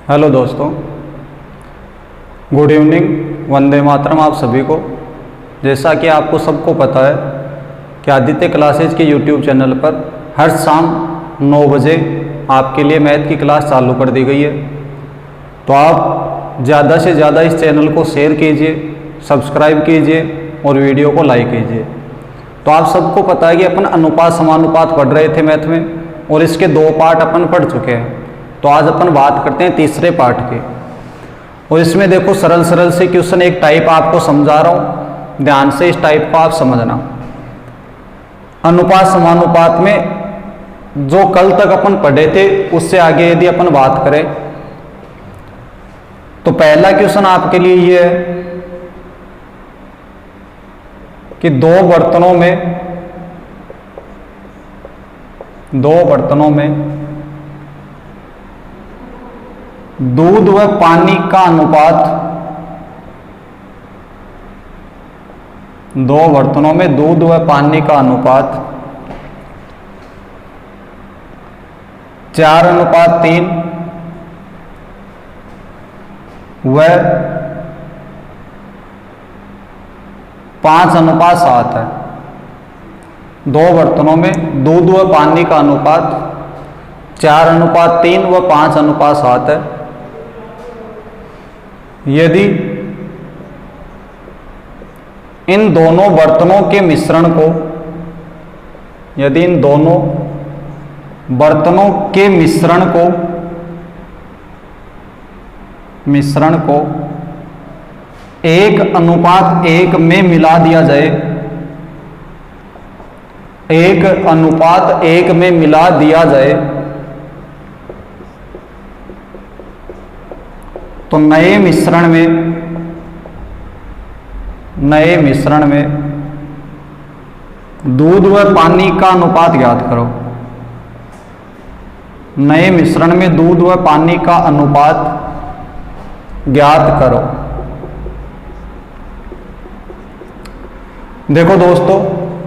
Hello दोस्तों, good evening, Vande Mataram आप सभी को। जैसा कि आपको सबको पता है कि आदित्य क्लासेज के यूट्यूब चैनल पर हर शाम 9 बजे आपके लिए मैथ की क्लास चालू कर दी गई है। तो आप ज़्यादा से ज़्यादा इस चैनल को शेयर कीजिए, सब्सक्राइब कीजिए और वीडियो को लाइक कीजिए। तो आप सबको पता है कि अपन अनुपात समानुपात पढ़ रहे थे मैथ में, और इसके 2 पार्ट अपन पढ़ चुके हैं। तो आज अपन बात करते हैं तीसरे पार्ट की। और इसमें देखो सरल सरल से क्वेश्चन एक टाइप आपको समझा रहा हूँ, ध्यान से इस टाइप को आप समझना। अनुपात समानुपात में जो कल तक अपन पढ़े थे उससे आगे यदि अपन बात करें तो पहला क्वेश्चन आपके लिए ये है कि दो बर्तनों में दूध व पानी का अनुपात, दो बर्तनों में दूध व पानी का अनुपात 4:3 व 5:7 है। दो बर्तनों में दूध व पानी का अनुपात 4:3 व 5:7 है। यदि इन दोनों बर्तनों के मिश्रण को 1:1 में मिला दिया जाए, 1:1 में मिला दिया जाए, तो नए मिश्रण में दूध व पानी का अनुपात ज्ञात करो। नए मिश्रण में दूध व पानी का अनुपात ज्ञात करो। देखो दोस्तों,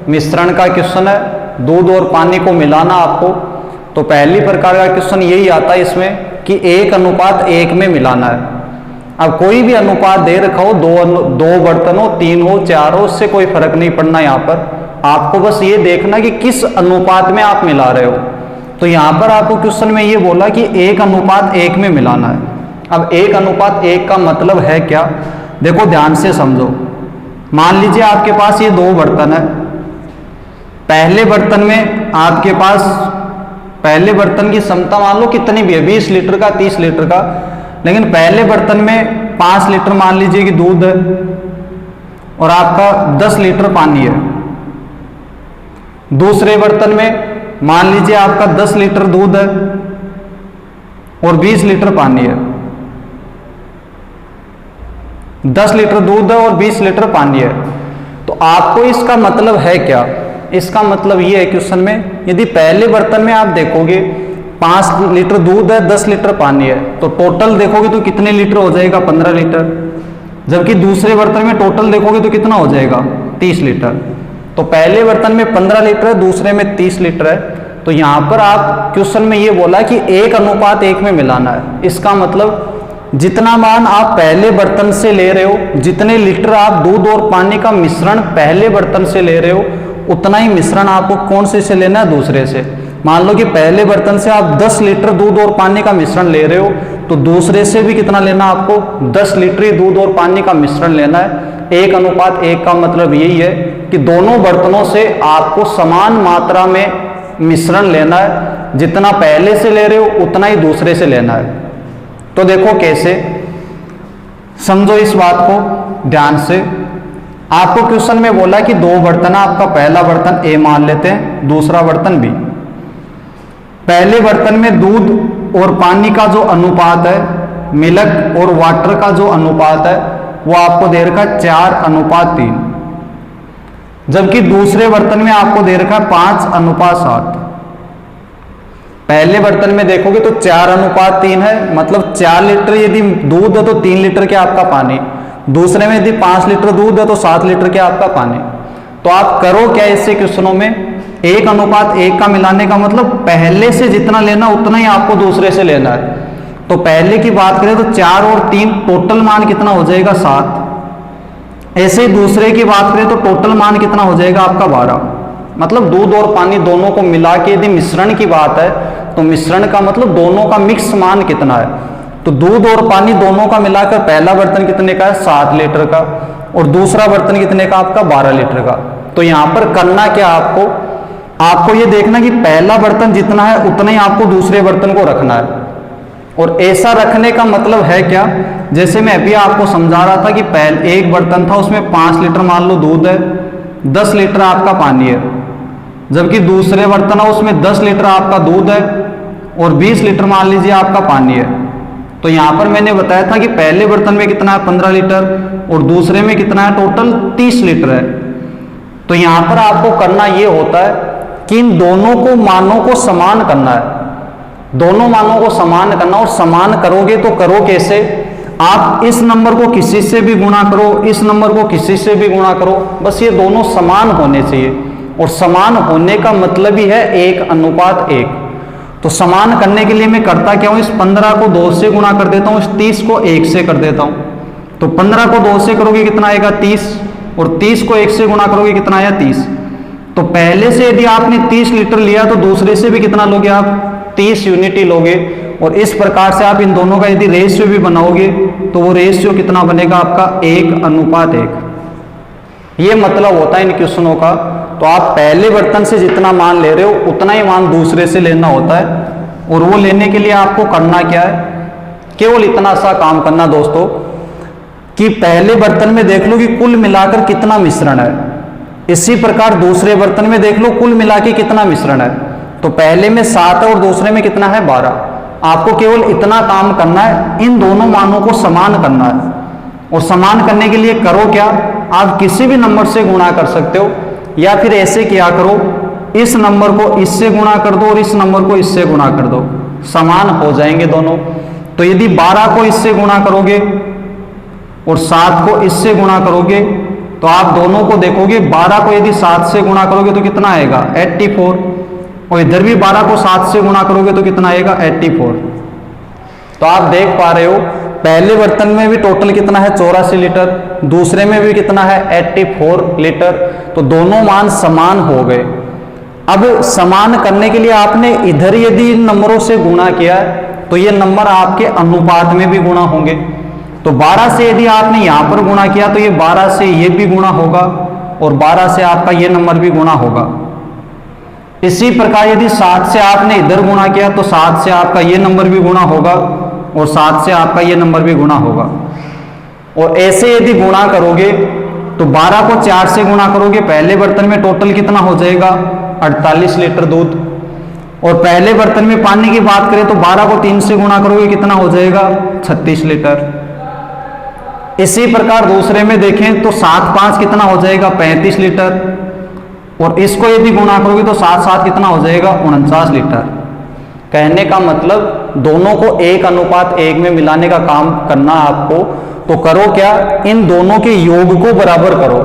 मिश्रण का क्वेश्चन है, दूध और पानी को मिलाना आपको। तो पहली प्रकार का क्वेश्चन यही आता है इसमें कि 1:1 में मिलाना है। अब कोई भी अनुपात दे रखा हो, दो बर्तन हो, 3 हो, 4 हो, उससे कोई फर्क नहीं पड़ना। यहाँ पर आपको बस ये देखना कि किस अनुपात में आप मिला रहे हो। तो यहाँ पर आपको क्वेश्चन में ये बोला कि 1:1 में मिलाना है। अब 1:1 का मतलब है क्या, देखो ध्यान से समझो। मान लीजिए आपके पास ये 2 बर्तन है। पहले बर्तन में आपके पास, पहले बर्तन की क्षमता मान लो कितनी भी है, 20 लीटर का, 30 लीटर का, लेकिन पहले बर्तन में 5 लीटर मान लीजिए कि दूध है और आपका 10 लीटर पानी है। दूसरे बर्तन में मान लीजिए आपका 10 लीटर दूध है और 20 लीटर पानी है। 10 लीटर दूध है और 20 लीटर पानी है। तो आपको इसका मतलब है क्या, इसका मतलब ये है क्वेश्चन में, यदि पहले बर्तन में आप देखोगे 5 लीटर दूध है, 10 लीटर पानी है, तो टोटल देखोगे तो कितने लीटर हो जाएगा, 15 लीटर। जबकि दूसरे बर्तन में टोटल देखोगे तो कितना हो जाएगा, 30 लीटर। तो पहले बर्तन में 15 लीटर है, दूसरे में 30 लीटर है। तो यहां पर आप क्वेश्चन में ये बोला कि 1:1 में मिलाना है। इसका मतलब जितना मान आप पहले बर्तन से ले रहे हो, जितने लीटर आप दूध और पानी का मिश्रण पहले बर्तन से ले रहे हो, उतना ही मिश्रण आपको कौन से लेना है, दूसरे से। मान लो कि पहले बर्तन से आप 10 लीटर दूध और पानी का मिश्रण ले रहे हो, तो दूसरे से भी कितना लेना आपको, 10 लीटर ही दूध और पानी का मिश्रण लेना है। 1:1 का मतलब यही है कि दोनों बर्तनों से आपको समान मात्रा में मिश्रण लेना है। जितना पहले से ले रहे हो उतना ही दूसरे से लेना है। तो देखो कैसे, समझो इस बात को ध्यान से। आपको क्वेश्चन में बोला कि 2 बर्तन, आपका पहला बर्तन ए मान लेते हैं, दूसरा बर्तन बी। पहले बर्तन में दूध और पानी का जो अनुपात है, मिल्क और वाटर का जो अनुपात है, वो आपको दे रखा 4:3। जबकि दूसरे बर्तन में आपको दे रखा 5:7। पहले बर्तन में देखोगे तो 4:3 है, मतलब 4 लीटर यदि दूध है तो 3 लीटर के आपका पानी। दूसरे में यदि 5 लीटर दूध है तो 7 लीटर के आपका पानी। तो आप करो क्या इससे क्वेश्चनों में, 1:1 का मिलाने का मतलब पहले से जितना लेना उतना ही आपको दूसरे से लेना है। तो पहले की बात करें तो 4 और 3 टोटल मान कितना हो जाएगा 7। ऐसे ही दूसरे की बात करें तो टोटल मान कितना हो जाएगा आपका 12। मतलब दूध और पानी दोनों को मिला के यदि मिश्रण की बात है तो मिश्रण का मतलब दोनों का मिक्स मान कितना है। तो दूध और पानी दोनों का मिलाकर पहला बर्तन कितने का है 7 लीटर का, और दूसरा बर्तन कितने का आपका 12 लीटर का। तो यहां पर करना क्या आपको ये देखना कि पहला बर्तन जितना है उतना ही आपको दूसरे बर्तन को रखना है। और ऐसा रखने का मतलब है क्या, जैसे मैं अभी आपको समझा रहा था कि पहले एक बर्तन था उसमें 5 लीटर मान लो दूध है, 10 लीटर आपका पानी है, जबकि दूसरे बर्तन है उसमें 10 लीटर आपका दूध है और 20 लीटर मान लीजिए आपका पानी है। तो यहां पर मैंने बताया था कि पहले बर्तन में कितना है 15 लीटर और दूसरे में कितना है टोटल 30 लीटर है। तो यहां पर आपको करना यह होता है कि इन दोनों को मानों को समान करना है, दोनों मानों को समान करना। और समान करोगे तो करो कैसे, आप इस नंबर को किसी से भी गुणा करो, इस नंबर को किसी से भी गुणा करो, बस ये दोनों समान होने चाहिए। और समान होने का मतलब ही है 1:1। तो समान करने के लिए मैं करता क्या हूं, इस 15 को 2 से गुणा कर देता हूं, इस 30 को 1 से कर देता हूं। तो 15 को 2 से करोगे कितना आएगा 30, और 30 को 1 से गुणा करोगे कितना आया 30। तो पहले से यदि आपने 30 लीटर लिया तो दूसरे से भी कितना लोगे आप 30 यूनिट ही लोगे। और इस प्रकार से आप इन दोनों का यदि रेशियो भी बनाओगे तो वो रेशियो कितना बनेगा आपका 1:1। ये मतलब होता है इन क्वेश्चनों का। तो आप पहले बर्तन से जितना मान ले रहे हो उतना ही मान दूसरे से लेना होता है। और वो लेने के लिए आपको करना क्या है, केवल इतना सा काम करना दोस्तों कि पहले बर्तन में देख लो कि कुल मिलाकर कितना मिश्रण है, इसी प्रकार दूसरे बर्तन में देख लो कुल मिला के कितना मिश्रण है। तो पहले में 7 है और दूसरे में कितना है 12। आपको केवल इतना काम करना है, इन दोनों मानों को समान करना है। और समान करने के लिए करो क्या, आप किसी भी नंबर से गुणा कर सकते हो, या फिर ऐसे किया करो, इस नंबर को इससे गुणा कर दो और इस नंबर को इससे गुणा कर दो, समान हो जाएंगे दोनों। तो यदि 12 को इससे गुणा करोगे और 7 को इससे गुणा करोगे तो आप दोनों को देखोगे, 12 को यदि 7 से गुणा करोगे तो कितना आएगा 84, और इधर भी 12 को 7 से गुणा करोगे तो कितना आएगा 84। तो आप देख पा रहे हो पहले बर्तन में भी टोटल कितना है 84 लीटर, दूसरे में भी कितना है 84 लीटर। तो दोनों मान समान हो गए। अब समान करने के लिए आपने इधर यदि इन नंबरों से गुणा किया तो ये नंबर आपके अनुपात में भी गुणा होंगे। तो 12 से यदि आपने यहां पर गुणा किया तो ये 12 से ये भी गुणा होगा और 12 से आपका ये नंबर भी गुणा होगा। इसी प्रकार यदि 7 से आपने इधर गुणा किया तो 7 से आपका ये नंबर भी गुणा होगा और 7 से आपका ये नंबर भी गुणा होगा। और ऐसे यदि गुणा करोगे तो 12 को 4 से गुणा करोगे, पहले बर्तन में टोटल कितना हो जाएगा 48 लीटर दूध। और पहले बर्तन में पानी की बात करें तो 12 को 3 से गुणा करोगे कितना हो जाएगा 36 लीटर। इसी प्रकार दूसरे में देखें तो 7 5 कितना हो जाएगा 35 लीटर, और इसको यदि गुणा करोगे तो 7 7 कितना हो जाएगा 49 लीटर। कहने का मतलब दोनों को 1:1 में मिलाने का काम करना आपको। तो करो क्या, इन दोनों के योग को बराबर करो।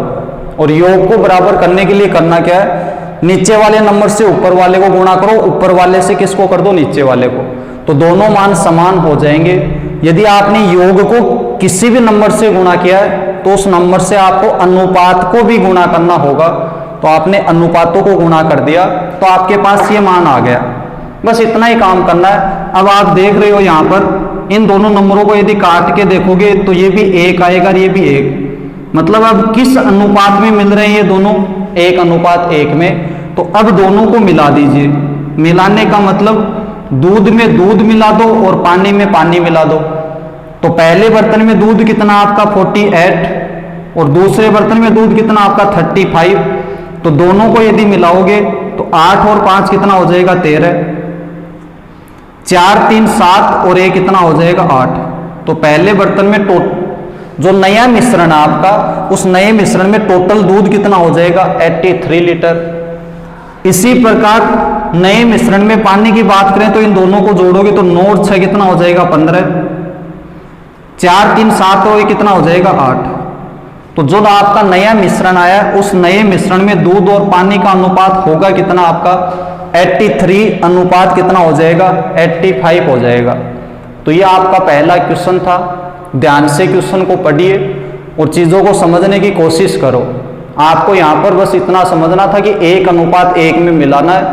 और योग को बराबर करने के लिए करना क्या है, नीचे वाले नंबर से ऊपर वाले को गुणा करो, ऊपर वाले से किसको कर दो नीचे वाले को, तो दोनों मान समान हो जाएंगे। यदि आपने योग को किसी भी नंबर से गुणा किया है तो उस नंबर से आपको अनुपात को भी गुणा करना होगा। तो आपने अनुपातों को गुणा कर दिया तो आपके पास ये मान आ गया। बस इतना ही काम करना है। अब आप देख रहे हो यहाँ पर इन दोनों नंबरों को यदि काट के देखोगे तो ये भी 1 आएगा और ये भी 1, मतलब अब किस अनुपात में मिल रहे हैं ये दोनों 1:1 में। तो अब दोनों को मिला दीजिए। मिलाने का मतलब दूध में दूध मिला दो और पानी में पानी मिला दो। तो पहले बर्तन में दूध कितना आपका 48 और दूसरे बर्तन में दूध कितना आपका 35। तो दोनों को यदि मिलाओगे तो 8 और 5 कितना हो जाएगा 13, 4 3 7 और 1 कितना हो जाएगा 8। तो पहले बर्तन में जो नया मिश्रण है आपका, उस नए मिश्रण में टोटल दूध कितना हो जाएगा 83 लीटर। इसी प्रकार नए मिश्रण में पानी की बात करें तो इन दोनों को जोड़ोगे तो 9 और 6 कितना हो जाएगा 15, 4 3 7 और 1 कितना हो जाएगा 8। तो जो आपका नया मिश्रण आया उस नए मिश्रण में दूध और पानी का अनुपात होगा कितना आपका 83 अनुपात कितना हो जाएगा 85 हो जाएगा। तो ये आपका पहला क्वेश्चन था। ध्यान से क्वेश्चन को पढ़िए और चीज़ों को समझने की कोशिश करो। आपको यहाँ पर बस इतना समझना था कि 1:1 में मिलाना है,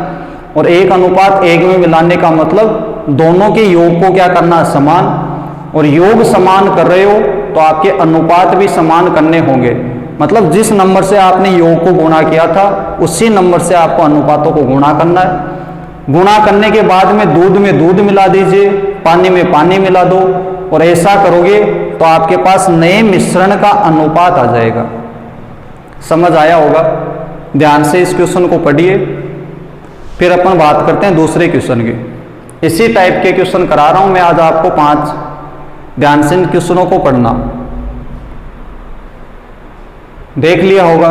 और 1:1 में मिलाने का मतलब दोनों के योग को क्या करना है, समान। और योग समान कर रहे हो तो आपके अनुपात भी समान करने होंगे। मतलब जिस नंबर से आपने योग को गुणा किया था उसी नंबर से आपको अनुपातों को गुणा करना है। गुणा करने के बाद में दूध मिला दीजिए, पानी में पानी मिला दो, और ऐसा करोगे तो आपके पास नए मिश्रण का अनुपात आ जाएगा। समझ आया होगा। ध्यान से इस क्वेश्चन को पढ़िए, फिर अपन बात करते हैं दूसरे क्वेश्चन की। इसी टाइप के क्वेश्चन करा रहा हूं मैं आज आपको 5। ध्यान से इन क्वेश्चनों को पढ़ना। देख लिया होगा।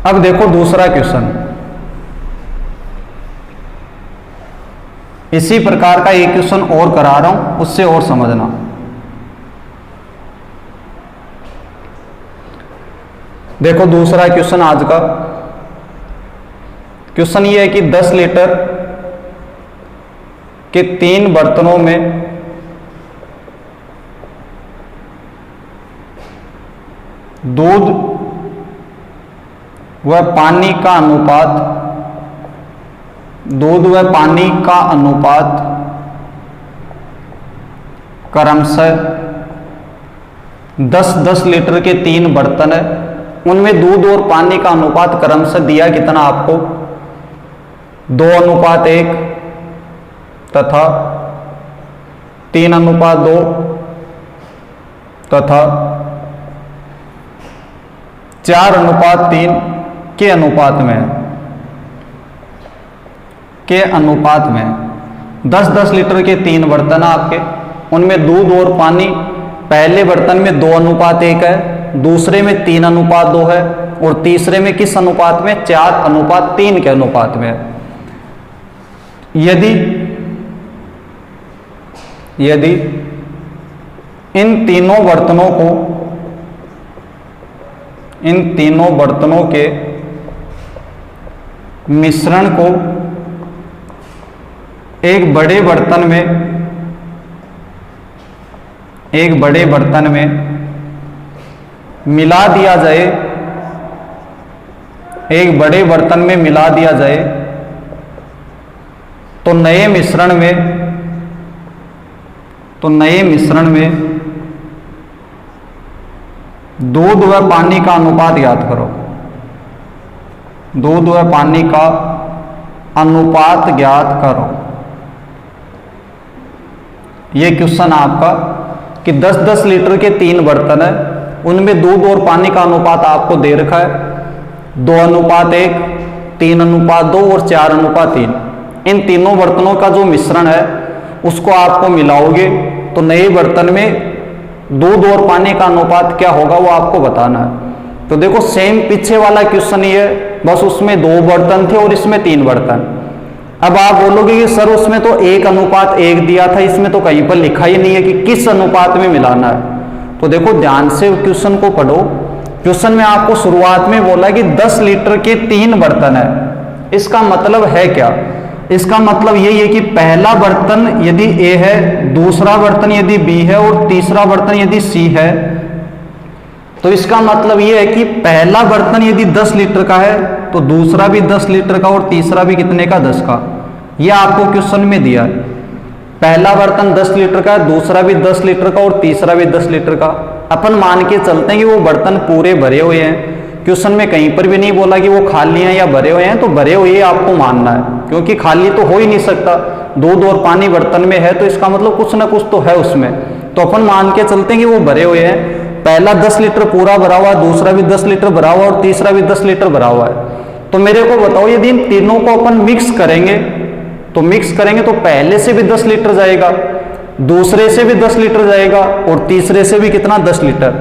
अब देखो दूसरा क्वेश्चन। इसी प्रकार का एक क्वेश्चन और करा रहा हूं, उससे और समझना। देखो दूसरा क्वेश्चन आज का क्वेश्चन ये है कि 10 लीटर के 3 बर्तनों में दूध व पानी का अनुपात क्रमशः 10-10 लीटर के 3 बर्तन है, उनमें दूध और पानी का अनुपात क्रमशः दिया कितना आपको, 2:1 तथा 3:2 तथा 4:3 के अनुपात में 10-10 लीटर के 3 बर्तन आपके, उनमें दूध और पानी पहले बर्तन में 2:1 है, दूसरे में 3:2 है, और तीसरे में किस अनुपात में, 4:3 के अनुपात में है। यदि इन तीनों बर्तनों के मिश्रण को एक बड़े बर्तन में मिला दिया जाए, तो नए मिश्रण में दूध व पानी का अनुपात याद करो। दूध व पानी का अनुपात ज्ञात करो। यह क्वेश्चन आपका कि 10-10 लीटर के 3 बर्तन है, उनमें दूध और पानी का अनुपात आपको दे रखा है 2:1, 3:2 और 4:3। इन तीनों बर्तनों का जो मिश्रण है उसको आपको मिलाओगे तो नए बर्तन में दूध और पानी का अनुपात क्या होगा वो आपको बताना है। तो देखो सेम पीछे वाला क्वेश्चन ही है, बस उसमें 2 बर्तन थे और इसमें 3 बर्तन। अब आप बोलोगे कि सर उसमें तो 1:1 दिया था, इसमें तो कहीं पर लिखा ही नहीं है कि किस अनुपात में मिलाना है। तो देखो ध्यान से क्वेश्चन को पढ़ो। क्वेश्चन में आपको शुरुआत में बोला कि 10 लीटर के 3 बर्तन है। इसका मतलब है क्या? इसका मतलब यही है कि पहला बर्तन यदि ए है, दूसरा बर्तन यदि बी है और तीसरा बर्तन यदि सी है, तो इसका मतलब यह है कि पहला बर्तन यदि 10 लीटर का है तो दूसरा भी 10 लीटर का और तीसरा भी कितने का, 10 का। यह आपको क्वेश्चन में दिया है। पहला बर्तन 10 लीटर का, दूसरा भी 10 लीटर का और तीसरा भी 10 लीटर का। अपन मान के चलते हैं कि वो बर्तन पूरे भरे हुए हैं। क्वेश्चन में कहीं पर भी नहीं बोला कि वो खाली हैं या भरे हुए हैं, तो भरे हुए आपको मानना है, क्योंकि खाली तो हो ही नहीं सकता। दूध और पानी बर्तन में है तो इसका मतलब कुछ ना कुछ तो है उसमें। तो अपन मान के चलते हैं कि वो भरे हुए हैं। पहला 10 लीटर पूरा भरा हुआ, दूसरा भी 10 लीटर भरा हुआ और तीसरा भी 10 लीटर भरा हुआ है। तो मेरे को बताओ यदि इन तीनों को अपन मिक्स करेंगे तो पहले से भी 10 लीटर जाएगा, दूसरे से भी 10 लीटर जाएगा और तीसरे से भी कितना, 10 लीटर।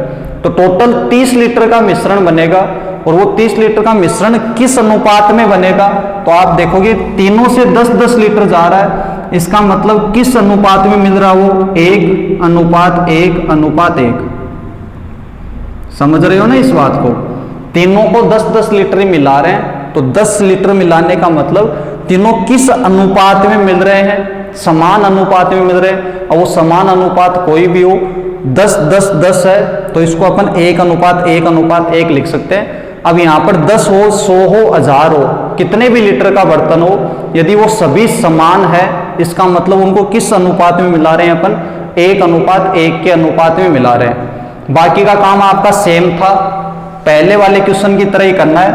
तो टोटल 30 लीटर का मिश्रण बनेगा। और वो 30 लीटर का मिश्रण किस अनुपात में बनेगा? तो आप देखोगे तीनों से 10-10 लीटर जा रहा है। इसका मतलब किस अनुपात में मिल रहा वो, 1:1:1:1। समझ रहे हो ना इस बात को? तीनों को 10-10 लीटर मिला रहे हैं, तो 10 लीटर मिलाने का मतलब तीनों किस अनुपात में मिल रहे हैं, समान अनुपात में मिल रहे हैं। और वो समान अनुपात कोई भी हो, 10 10 10 है तो इसको अपन 1:1:1 लिख सकते हैं। अब यहाँ पर 10 हो, 100 हो, 1000 हो, कितने भी लीटर का बर्तन हो, यदि वो सभी समान है, इसका मतलब उनको किस अनुपात में मिला रहे हैं अपन, 1:1 के अनुपात में मिला रहे हैं। बाकी का काम आपका सेम था, पहले वाले क्वेश्चन की तरह ही करना है।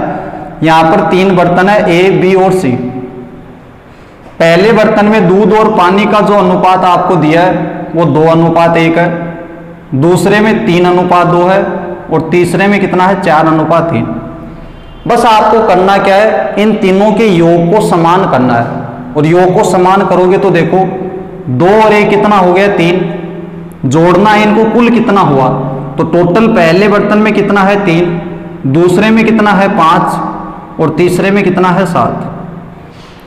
यहाँ पर 3 बर्तन है, ए, बी और सी। पहले बर्तन में दूध और पानी का जो अनुपात आपको दिया है वो 2:1 है, दूसरे में 3:2 है और तीसरे में कितना है, 4:3। बस आपको करना क्या है, इन तीनों के योग को समान करना है। और योग को समान करोगे तो देखो 2 और 1 कितना हो गया, 3, जोड़ना है इनको, कुल कितना हुआ, तो टोटल पहले बर्तन में कितना है, 3, दूसरे में कितना है, 5 और तीसरे में कितना है, 7।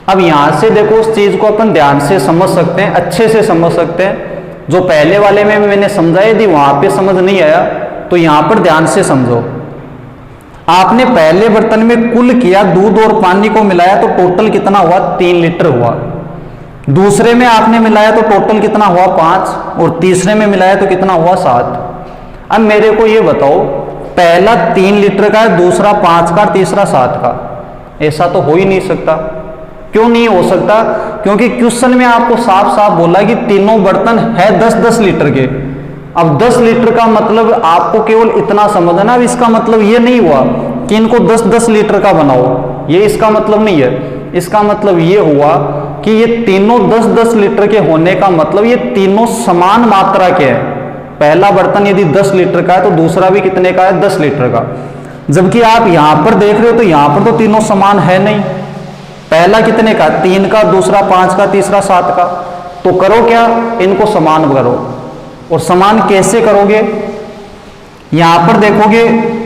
अब यहां से देखो उस चीज को अपन ध्यान से समझ सकते हैं, अच्छे से समझ सकते हैं। जो पहले वाले में मैंने समझा, यदि वहां पे समझ नहीं आया तो यहां पर ध्यान से समझो। आपने पहले बर्तन में कुल किया, दूध और पानी को मिलाया तो टोटल कितना हुआ, 3 लीटर हुआ। दूसरे में आपने मिलाया तो टोटल कितना हुआ, 5 और तीसरे में मिलाया तो कितना हुआ, 7। अब मेरे को ये बताओ, पहला 3 लीटर का है, दूसरा 5 का, तीसरा 7 का, ऐसा तो हो ही नहीं सकता। क्यों नहीं हो सकता, क्योंकि क्वेश्चन में आपको साफ साफ बोला कि तीनों बर्तन है 10-10 लीटर के। अब 10 लीटर का मतलब आपको केवल इतना समझना, अब इसका मतलब ये नहीं हुआ कि इनको 10-10 लीटर का बनाओ, ये इसका मतलब नहीं है। इसका मतलब ये हुआ कि ये तीनों 10-10 लीटर के होने का मतलब ये तीनों समान मात्रा के हैं। पहला बर्तन यदि 10 लीटर का है तो दूसरा भी कितने का है, 10 लीटर का। जबकि आप यहां पर देख रहे हो तो यहां पर तो तीनों समान है नहीं, पहला कितने का, 3 का, दूसरा 5 का, तीसरा 7 का। तो करो क्या, इनको समान करो। और समान कैसे करोगे, यहां पर देखोगे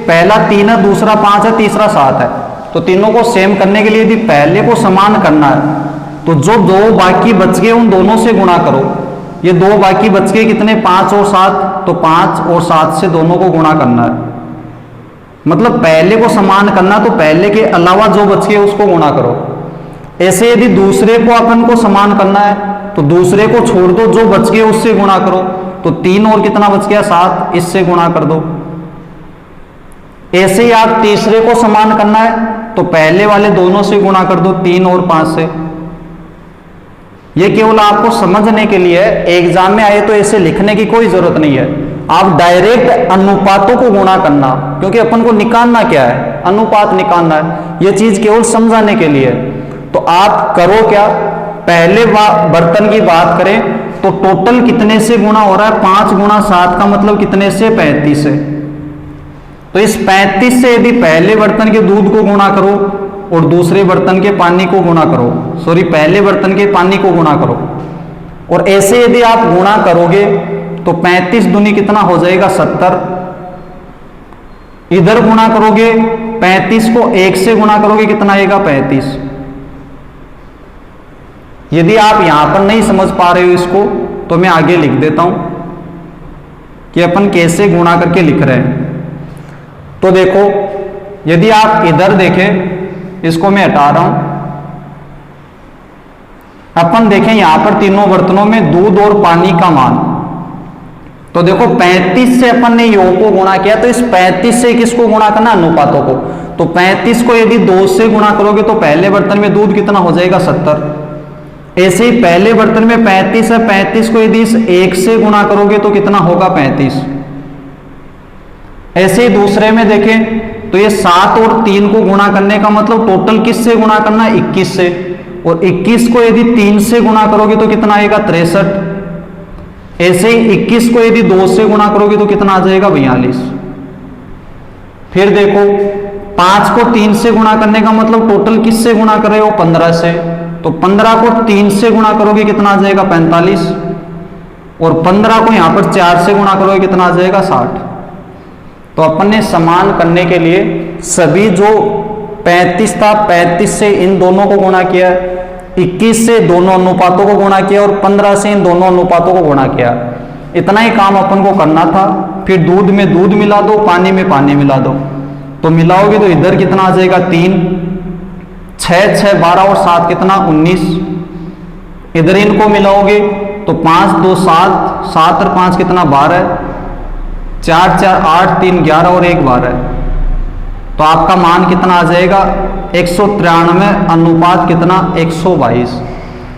पहला 3 है, दूसरा 5 है, तीसरा 7 है, तो तीनों को सेम करने के लिए यदि पहले को समान करना है तो जो 2 बाकी बच गए उन दोनों से गुणा करो। ये 2 बाकी बच गए कितने, 5 और 7, तो 5 और 7 से दोनों को गुणा करना है। मतलब पहले को समान करना तो पहले के अलावा जो बच गए उसको गुणा करो। ऐसे यदि दूसरे को अपन को समान करना है तो दूसरे को छोड़ दो, जो बच गए उससे गुणा करो। तो 3 और कितना बच गया, 7, इससे गुणा कर दो। ऐसे ही आप तीसरे को समान करना है तो पहले वाले दोनों से गुणा कर दो, 3 और 5 से। ये केवल आपको समझने के लिए है, एग्जाम में आए तो ऐसे लिखने की कोई जरूरत नहीं है। आप डायरेक्ट अनुपातों को गुणा करना, क्योंकि अपन को निकालना क्या है, अनुपात निकालना है। यह चीज केवल समझाने के लिए। तो आप करो क्या, पहले बर्तन की बात करें तो टोटल कितने से गुणा हो रहा है, 5 गुणा 7 का मतलब कितने से, 35 से। तो इस 35 से यदि पहले बर्तन के दूध को गुणा करो और दूसरे बर्तन के पानी को गुणा करो, सॉरी पहले बर्तन के पानी को गुणा करो, और ऐसे यदि आप गुणा करोगे तो 35 दूनी कितना हो जाएगा, 70। इधर गुणा करोगे 35 को 1 से गुणा करोगे कितना आएगा, 35। यदि आप यहां पर नहीं समझ पा रहे हो इसको तो मैं आगे लिख देता हूं कि अपन कैसे गुणा करके लिख रहे हैं। तो देखो, यदि आप इधर देखें, इसको मैं हटा रहा हूं, अपन देखें यहां पर तीनों बर्तनों में दूध और पानी का मान। तो देखो 35 से अपन ने योग को गुणा किया, तो इस 35 से किसको गुणा करना, अनुपातों को। तो 35 को यदि 2 से गुणा करोगे तो पहले बर्तन में दूध कितना हो जाएगा, 70। ऐसे ही पहले बर्तन में 35 है, 35 को यदि इस 1 से गुणा करोगे तो कितना होगा, 35। ऐसे ही दूसरे में देखें तो ये 7 और 3 को गुणा करने का मतलब टोटल किस से गुणा करना है, 21 से। और 21 को यदि 3 से गुणा करोगे तो कितना आएगा, 63। ऐसे ही 21 को यदि 2 से गुणा करोगे तो कितना आ जाएगा, 42। फिर देखो 5 को 3 से गुणा करने का मतलब टोटल किस से गुणा कर रहे हो, 15 से। तो 15 को 3 से गुणा करोगे कितना आ जाएगा, 45। और 15 को यहां पर 4 से गुणा करोगे कितना आ जाएगा, 60। तो अपन ने समान करने के लिए सभी जो 35 था, 35 से इन दोनों को गुणा किया, 21 से दोनों अनुपातों को गुणा किया और 15 से इन दोनों अनुपातों को गुणा किया। इतना ही काम अपन को करना था। फिर दूध में दूध मिला दो, पानी में पानी मिला दो। तो मिलाओगे तो इधर कितना आ जाएगा, 3, 6 6 12 और 7 कितना 19। इधर इनको मिलाओगे तो 5 2 7, 7 और 5 कितना 12, 4 4 8 3 11 और 1 12। तो आपका मान कितना आ जाएगा 193 अनुपात कितना 122।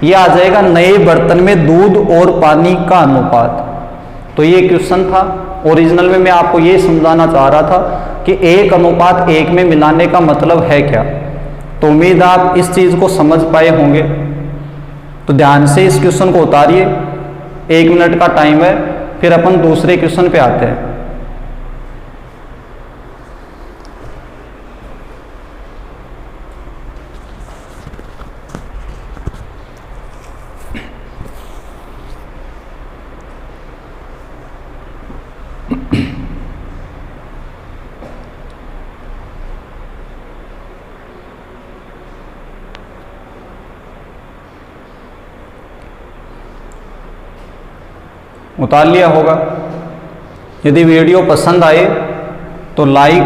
ये आ जाएगा नए बर्तन में दूध और पानी का अनुपात। तो ये क्वेश्चन था। ओरिजिनल में मैं आपको ये समझाना चाह रहा था कि 1 अनुपात 1 में मिलाने का मतलब है क्या। तो उम्मीद आप इस चीज को समझ पाए होंगे। तो ध्यान से इस क्वेश्चन को उतारिए, 1 मिनट का टाइम है, फिर अपन दूसरे क्वेश्चन पे आते हैं। उतार लिया होगा। यदि वीडियो पसंद आए तो लाइक,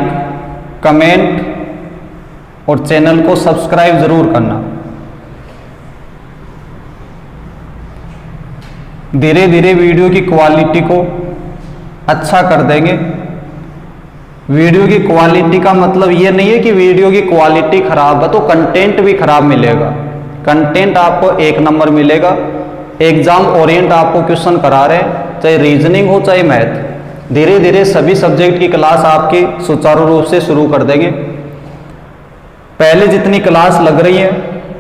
कमेंट और चैनल को सब्सक्राइब जरूर करना। धीरे धीरे वीडियो की क्वालिटी को अच्छा कर देंगे। वीडियो की क्वालिटी का मतलब ये नहीं है कि वीडियो की क्वालिटी खराब है तो कंटेंट भी खराब मिलेगा। कंटेंट आपको 1 नंबर मिलेगा। एग्जाम ओरिएंट आपको क्वेश्चन करा रहे हैं, चाहे रीजनिंग हो चाहे मैथ। धीरे धीरे सभी सब्जेक्ट की क्लास आपकी सुचारू रूप से शुरू कर देंगे। पहले जितनी क्लास लग रही है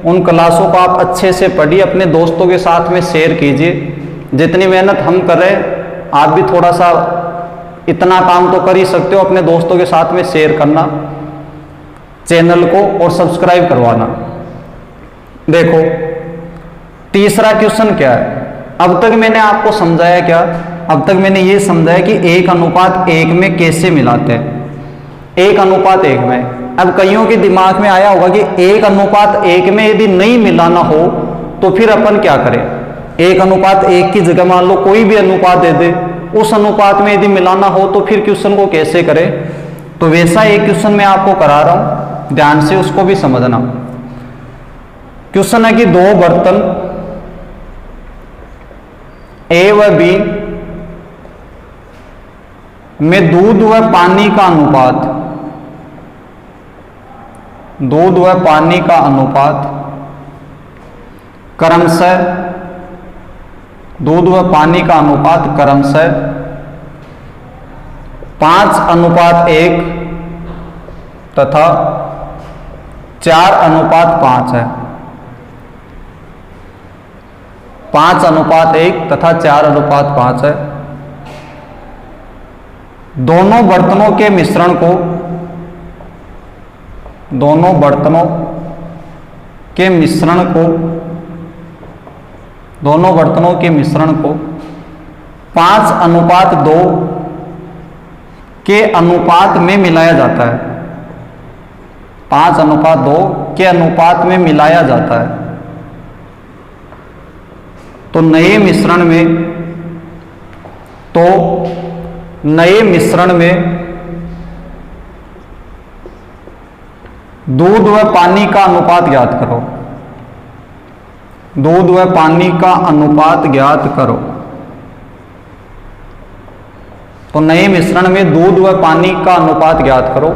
उन क्लासों को आप अच्छे से पढ़िए, अपने दोस्तों के साथ में शेयर कीजिए। जितनी मेहनत हम कर रहे हैं आप भी थोड़ा सा इतना काम तो कर ही सकते हो, अपने दोस्तों के साथ में शेयर करना, चैनल को और सब्सक्राइब करवाना। देखो तीसरा क्वेश्चन क्या है। अब तक मैंने आपको समझाया क्या, अब तक मैंने ये समझाया कि 1 अनुपात 1 में कैसे मिलाते हैं। 1 अनुपात 1 में अब कईयों के दिमाग में आया होगा कि 1 अनुपात 1 में यदि नहीं मिलाना हो तो फिर अपन क्या करें। 1 अनुपात 1 की जगह मान लो कोई भी अनुपात दे दे, उस अनुपात में यदि मिलाना हो तो फिर क्वेश्चन को कैसे करें। तो वैसा एक क्वेश्चन मैं आपको करा रहा हूं, ध्यान से उसको भी समझना। क्वेश्चन है कि 2 बर्तन ए व बी में दूध व पानी का अनुपात, दूध व पानी का अनुपात क्रमशः, दूध व पानी का अनुपात क्रमशः 5:1 तथा 4:5 है। 5:1 तथा 4:5 है। दोनों बर्तनों के मिश्रण को, दोनों बर्तनों के मिश्रण को, दोनों बर्तनों के मिश्रण को 5:2 के अनुपात में मिलाया जाता है। 5:2 के अनुपात में मिलाया जाता है। तो नए मिश्रण में, तो नए मिश्रण में दूध व पानी का अनुपात ज्ञात करो। दूध व पानी का अनुपात ज्ञात करो। तो नए मिश्रण में दूध व पानी का अनुपात ज्ञात करो।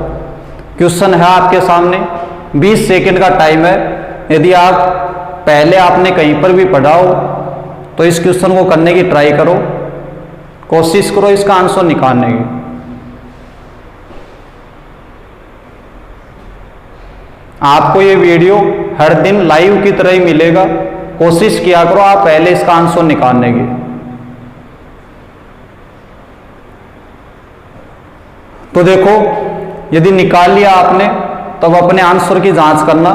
क्वेश्चन है आपके सामने, 20 सेकंड का टाइम है। यदि आप पहले आपने कहीं पर भी पढ़ा हो तो इस क्वेश्चन को करने की ट्राई करो, कोशिश करो इसका आंसर निकालने की। आपको ये वीडियो हर दिन लाइव की तरह ही मिलेगा। कोशिश किया करो आप पहले इसका आंसर निकालने की। तो देखो यदि निकाल लिया आपने तब अपने आंसर की जांच करना,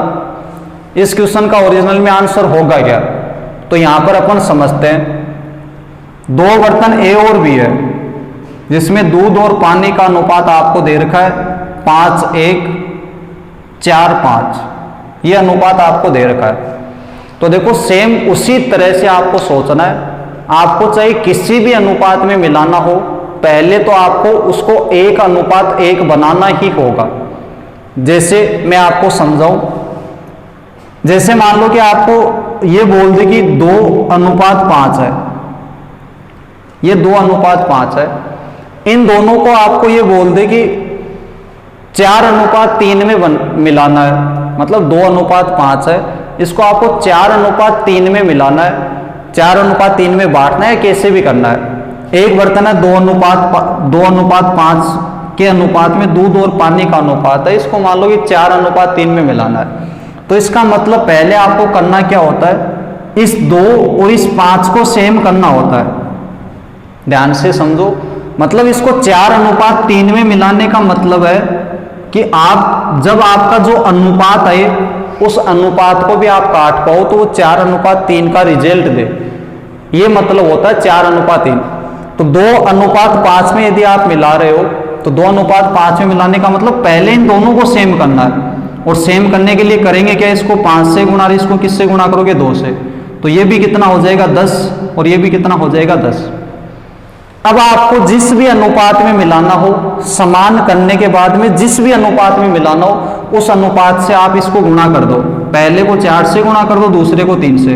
इस क्वेश्चन का ओरिजिनल में आंसर होगा क्या। तो यहां पर अपन समझते हैं 2 बर्तन ए और बी है जिसमें दूध और पानी का अनुपात आपको दे रखा है 5:1:4:5, ये अनुपात आपको दे रखा है। तो देखो सेम उसी तरह से आपको सोचना है। आपको चाहे किसी भी अनुपात में मिलाना हो, पहले तो आपको उसको 1:1 बनाना ही होगा। जैसे मैं आपको समझाऊं, जैसे मान लो कि आपको ये बोल दे कि 2:5 है, ये 2:5 है, इन दोनों को आपको ये बोल दे कि 4:3 में मिलाना है, मतलब 2:5 है, इसको आपको 4:3 में मिलाना है, 4:3 में बांटना है, कैसे भी करना है। एक बर्तन है 2:5 के अनुपात में दूध और पानी का अनुपात है, इसको मान लो कि 4:3 में मिलाना है। तो इसका मतलब पहले आपको करना क्या होता है, इस 2 और इस 5 को सेम करना होता है। ध्यान से समझो, मतलब इसको 4:3 में मिलाने का मतलब है कि आप जब आपका जो अनुपात है उस अनुपात को भी आप काट पाओ तो वो 4:3 का रिजल्ट दे, ये मतलब होता है 4:3। तो 2:5 में यदि आप मिला रहे हो तो 2:5 में मिलाने का मतलब पहले इन दोनों को सेम करना है, और सेम करने के लिए करेंगे क्या, इसको 5 से गुणा, इसको किससे गुणा करोगे, 2 से। तो ये भी कितना हो जाएगा 10, और ये भी कितना हो जाएगा 10। अब आपको जिस भी अनुपात में मिलाना हो, समान करने के बाद में जिस भी अनुपात में मिलाना हो उस अनुपात से आप इसको गुणा कर दो, पहले को 4 से गुणा कर दो, दूसरे को 3 से।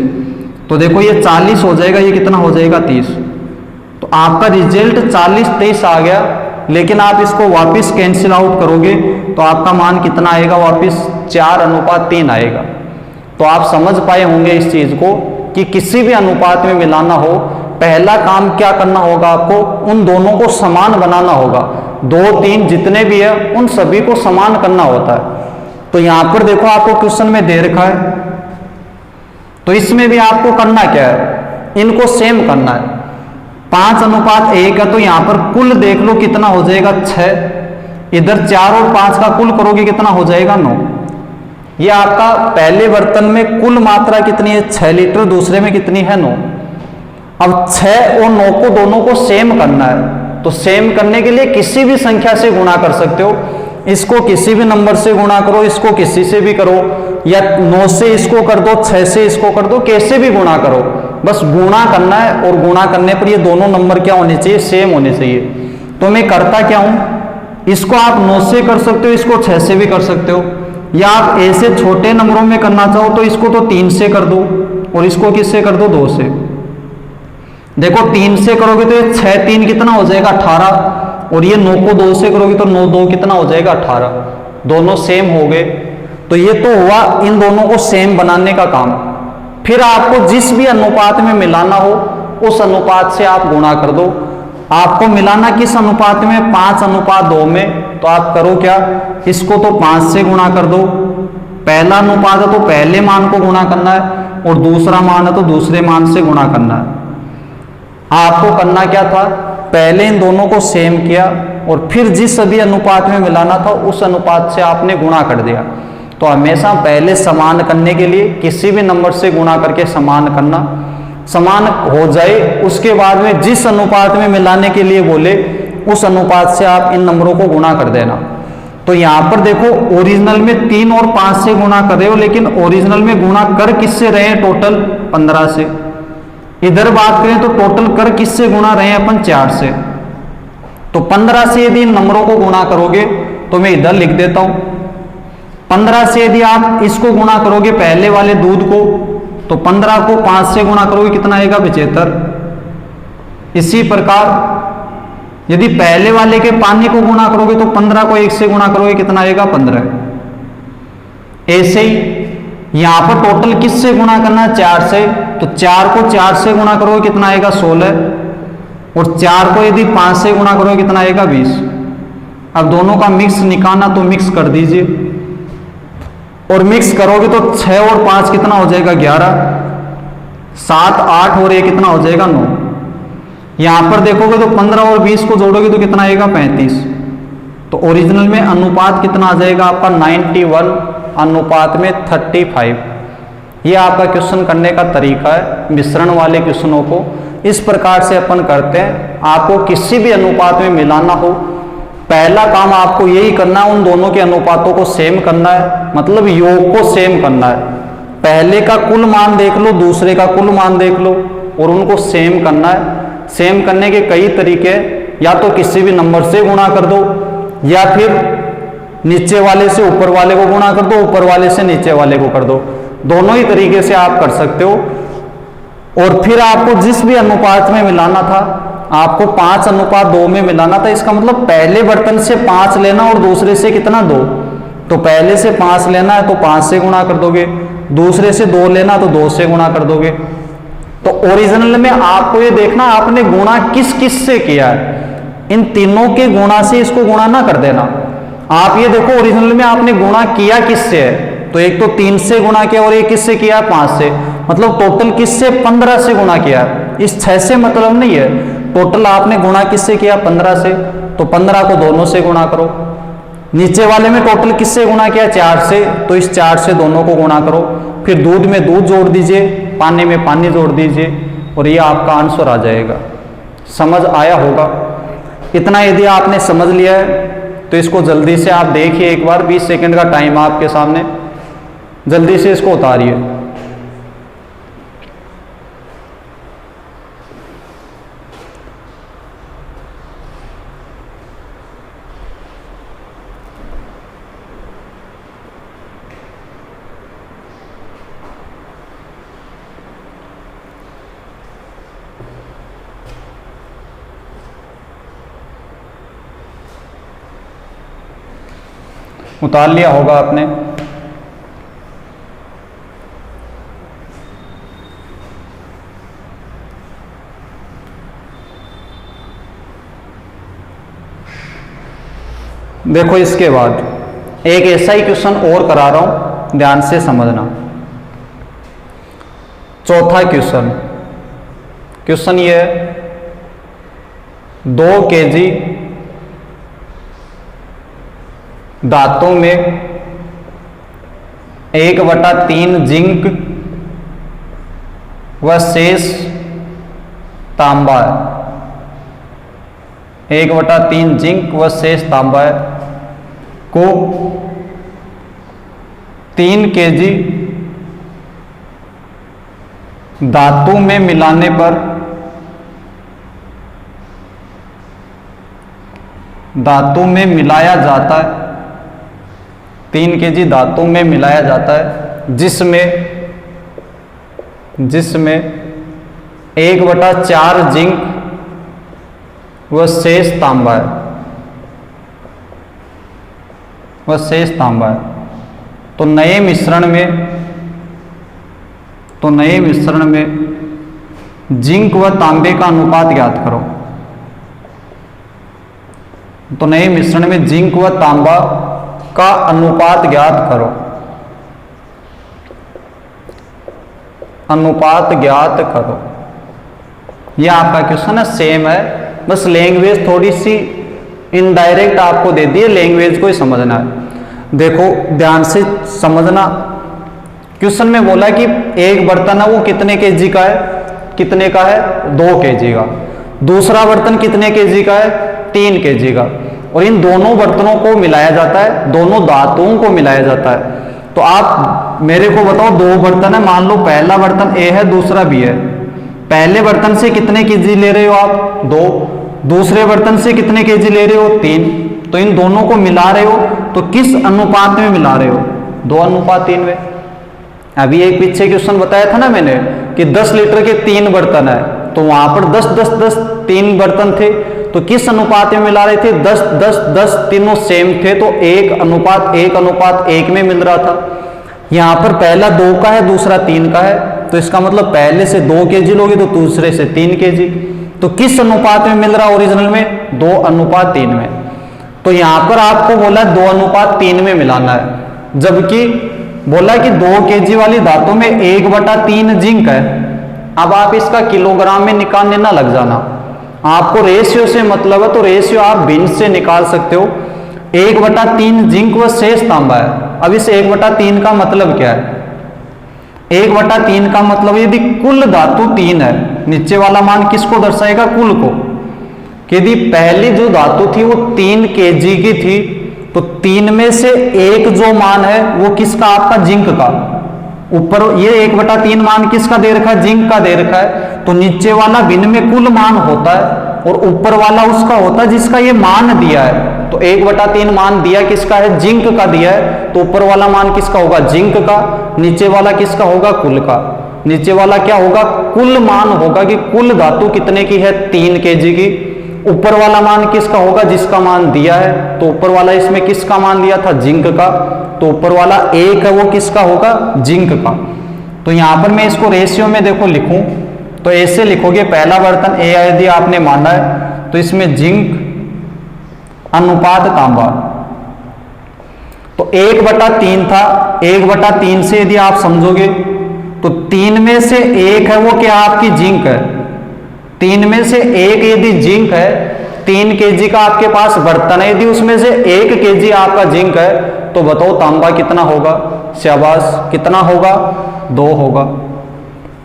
तो देखो ये 40 हो जाएगा, ये कितना हो जाएगा 30। तो आपका रिजल्ट 40-23 आ गया, लेकिन आप इसको वापस कैंसिल आउट करोगे तो आपका मान कितना आएगा, वापस 4:3 आएगा। तो आप समझ पाए होंगे इस चीज को कि किसी भी अनुपात में मिलाना हो, पहला काम क्या करना होगा, आपको उन दोनों को समान बनाना होगा। 2, 3 जितने भी है उन सभी को समान करना होता है। तो यहां पर देखो आपको क्वेश्चन में दे रखा है, तो इसमें भी आपको करना क्या है, इनको सेम करना है। 5:1 है, तो यहां पर कुल देख लो कितना हो जाएगा 6, इधर 4 और 5 का कुल करोगे कितना हो जाएगा 9। ये आपका पहले बर्तन में कुल मात्रा कितनी है 6 लीटर, दूसरे में कितनी है 9। अब 6 और 9 को दोनों को सेम करना है, तो सेम करने के लिए किसी भी संख्या से गुणा कर सकते हो, इसको किसी भी नंबर से गुणा करो, इसको किसी से भी करो, या 9 से इसको कर दो, 6 से इसको कर दो, कैसे भी गुणा करो, बस गुणा करना है। और गुणा करने पर ये दोनों नंबर क्या होने चाहिए, सेम होने चाहिए। तो मैं करता क्या हूं, इसको आप 9 से कर सकते हो, इसको 6 से भी कर सकते हो, या आप ऐसे छोटे नंबरों में करना चाहो तो इसको तो 3 से कर दो और इसको किससे कर दो, 2 से। देखो 3 से करोगे तो ये 6 3 कितना हो जाएगा 18, और ये 9 को 2 से करोगे तो 9 2 कितना हो जाएगा 18, दोनों सेम हो गए। तो ये तो हुआ इन दोनों को सेम बनाने का काम। फिर आपको जिस भी अनुपात में मिलाना हो उस अनुपात से आप गुणा कर दो। आपको मिलाना किस अनुपात में, 5:2 में, तो आप करो क्या, इसको तो 5 से गुणा कर दो, पहला अनुपात है तो पहले मान को गुणा करना है, और दूसरा मान है तो दूसरे मान से गुणा करना है। आपको करना क्या था, पहले इन दोनों को सेम किया और फिर जिस सभी अनुपात में मिलाना था उस अनुपात से आपने गुणा कर दिया। तो हमेशा पहले समान करने के लिए किसी भी नंबर से गुणा करके समान करना, समान हो जाए उसके बाद में जिस अनुपात में मिलाने के लिए बोले उस अनुपात से आप इन नंबरों को गुणा कर देना। तो यहां पर देखो ओरिजिनल में 3 और 5 से गुणा कर रहे हो, लेकिन ओरिजिनल में गुणा कर किससे रहे हैं, टोटल 15 से। इधर बात करें तो टोटल कर किससे गुणा रहे हैं अपन, 4 से। तो 15 से यदि इन नंबरों को गुणा करोगे तो मैं इधर लिख देता हूं, 15 से यदि आप इसको गुणा करोगे पहले वाले दूध को, तो 15 को 5 से गुणा करोगे कितना आएगा, 75। इसी प्रकार यदि पहले वाले के पानी को गुणा करोगे तो 15 को 1 से गुणा करोगे कितना आएगा, 15। ऐसे ही यहां पर टोटल किससे गुणा करना है, 4 से, तो 4 को 4 से गुणा करोगे कितना आएगा, 16, और 4 को यदि 5 से गुणा करोगे कितना आएगा, 20। अब दोनों का मिक्स निकालना तो मिक्स कर दीजिए, और मिक्स करोगे तो 6 और 5 कितना हो जाएगा, 11, 7 8 और 1 कितना हो जाएगा, 9। यहां पर देखोगे तो 15 और 20 को जोड़ोगे तो कितना आएगा, 35। तो ओरिजिनल में अनुपात कितना आ जाएगा आपका, 91 अनुपात में 35। ये आपका क्वेश्चन करने का तरीका है। मिश्रण वाले क्वेश्चनों को इस प्रकार से अपन करते हैं। आपको किसी भी अनुपात में मिलाना हो, पहला काम आपको यही करना है, उन दोनों के अनुपातों को सेम करना है, मतलब योग को सेम करना है। पहले का कुल मान देख लो, दूसरे का कुल मान देख लो, और उनको सेम करना है। सेम करने के कई तरीके, या तो किसी भी नंबर से गुणा कर दो, या फिर नीचे वाले से ऊपर वाले को गुणा कर दो, ऊपर वाले से नीचे वाले को कर दो। दोनों ही तरीके से आप कर सकते हो। और फिर आपको जिस भी अनुपात में मिलाना था, आपको 5:2 में मिलाना था। इसका मतलब पहले बर्तन से 5 लेना और दूसरे से कितना 2, तो पहले से 5 लेना है तो 5 से गुणा कर दोगे, दूसरे से 2 लेना तो 2 से गुणा कर दोगे। तो ओरिजिनल में आपको ये देखना आपने गुणा किस किस से किया है, इन तीनों के गुणा से इसको गुणा ना कर देना। आप ये देखो ओरिजिनल में आपने गुणा किया किससे है, तो एक तो 3 से गुणा किया और एक किससे किया 5 से, मतलब टोटल किससे 15 से गुणा किया। इस 6 से मतलब नहीं है, टोटल आपने गुणा किससे किया 15 से, तो 15 को दोनों से गुणा करो। नीचे वाले में टोटल किससे गुणा किया 4 से, तो इस 4 से दोनों को गुणा करो। फिर दूध में दूध जोड़ दीजिए, पानी में पानी जोड़ दीजिए और ये आपका आंसर आ जाएगा। समझ आया होगा। इतना यदि आपने समझ लिया है तो इसको जल्दी से आप देखिए एक बार, 20 सेकंड का टाइम आपके सामने, जल्दी से इसको उतारिए। उतार लिया होगा आपने। देखो इसके बाद एक ऐसा ही क्वेश्चन और करा रहा हूं, ध्यान से समझना। चौथा क्वेश्चन ये है 2 kg धातु में 1/3 जिंक व शेष तांबा है, 1/3 जिंक व शेष तांबा है को 3 kg धातु में मिलाने पर धातु में मिलाया जाता है, 3 kg धातु में मिलाया जाता है जिसमें 1/4 जिंक व शेष तांबा है, तो नए मिश्रण में जिंक व तांबे का अनुपात ज्ञात करो। तो नए मिश्रण में जिंक व तांबा का अनुपात ज्ञात करो। यह आपका क्वेश्चन है, सेम है, बस लैंग्वेज थोड़ी सी इनडायरेक्ट आपको दे दी है, लैंग्वेज को ही समझना है। देखो ध्यान से समझना, क्वेश्चन में बोला कि एक बर्तन है वो कितने केजी का है, 2 kg का। दूसरा बर्तन कितने केजी का है, 3 kg का। और इन दोनों बर्तनों को मिलाया जाता है, दोनों धातुओं को मिलाया जाता है। तो आप मेरे को बताओ, 2 बर्तन है, मान लो पहला बर्तन ए है, दूसरा बी है। पहले बर्तन से कितने केजी ले रहे हो आप, 2। दूसरे बर्तन से कितने केजी ले रहे हो, 3। तो इन दोनों को मिला रहे हो तो किस अनुपात में मिला रहे हो, 2:3 में। अभी एक पीछे क्वेश्चन बताया था ना मैंने कि 10 लीटर के 3 बर्तन है, तो वहां पर 10-10-10 3 बर्तन थे, तो किस अनुपात में मिला रहे थे, 10-10-10 तीनों सेम थे, तो 1:1:1 में मिल रहा था। यहां पर पहला 2 का है, दूसरा 3 का है, तो इसका मतलब पहले से 2 kg लोगे तो दूसरे से 3 kg। तो किस अनुपात में मिल रहा ओरिजिनल में, 2:3 में। तो यहां पर आपको बोला 2:3 में मिलाना है, जबकि बोला कि 2 kg वाली धातु में 1/3 जिंक है। अब आप इसका किलोग्राम में निकालने ना लग जाना, आपको रेशियो से मतलब है, तो रेशियो आप भिन्न से निकाल सकते हो। 1/3 जिंक व शेष तांबा है। अब इस 1/3 का मतलब क्या है, 1/3 का मतलब यदि कुल धातु 3 है, नीचे वाला मान किसको दर्शाएगा, कुल को। यदि पहली जो धातु थी वो 3 kg की थी, तो 3 में से 1 जो मान है वो किसका, आपका जिंक का। ऊपर ये 1/3 मान किसका दे रखा है, जिंक का दे रखा है, तो नीचे वाला भिन्न में कुल मान होता है और ऊपर वाला उसका होता है जिसका ये मान दिया है। तो 1/3 मान दिया किसका है, जिंक का दिया है, तो ऊपर वाला मान किसका होगा, जिंक का। नीचे वाला किसका होगा, कुल का। नीचे वाला क्या होगा, कुल मान होगा कि कुल धातु कितने की है, 3 kg की। ऊपर वाला मान किसका होगा, जिसका मान दिया है। तो ऊपर वाला इसमें किसका मान दिया था, जिंक का। तो ऊपर वाला 1 है वो किसका होगा, जिंक का। तो यहां पर मैं इसको रेशियो में देखो लिखूं तो ऐसे लिखोगे, पहला बर्तन ए यदि आपने माना है तो इसमें जिंक अनुपात तांबा, तो 1/3 था। 1/3 से यदि आप समझोगे तो 3 में से 1 है वो क्या आपकी जिंक है। 3 में से 1 यदि जिंक है, 3 kg का आपके पास बर्तन है, यदि उसमें से 1 kg आपका जिंक है तो बताओ तांबा कितना होगा, शाबाश, कितना होगा, 2 होगा।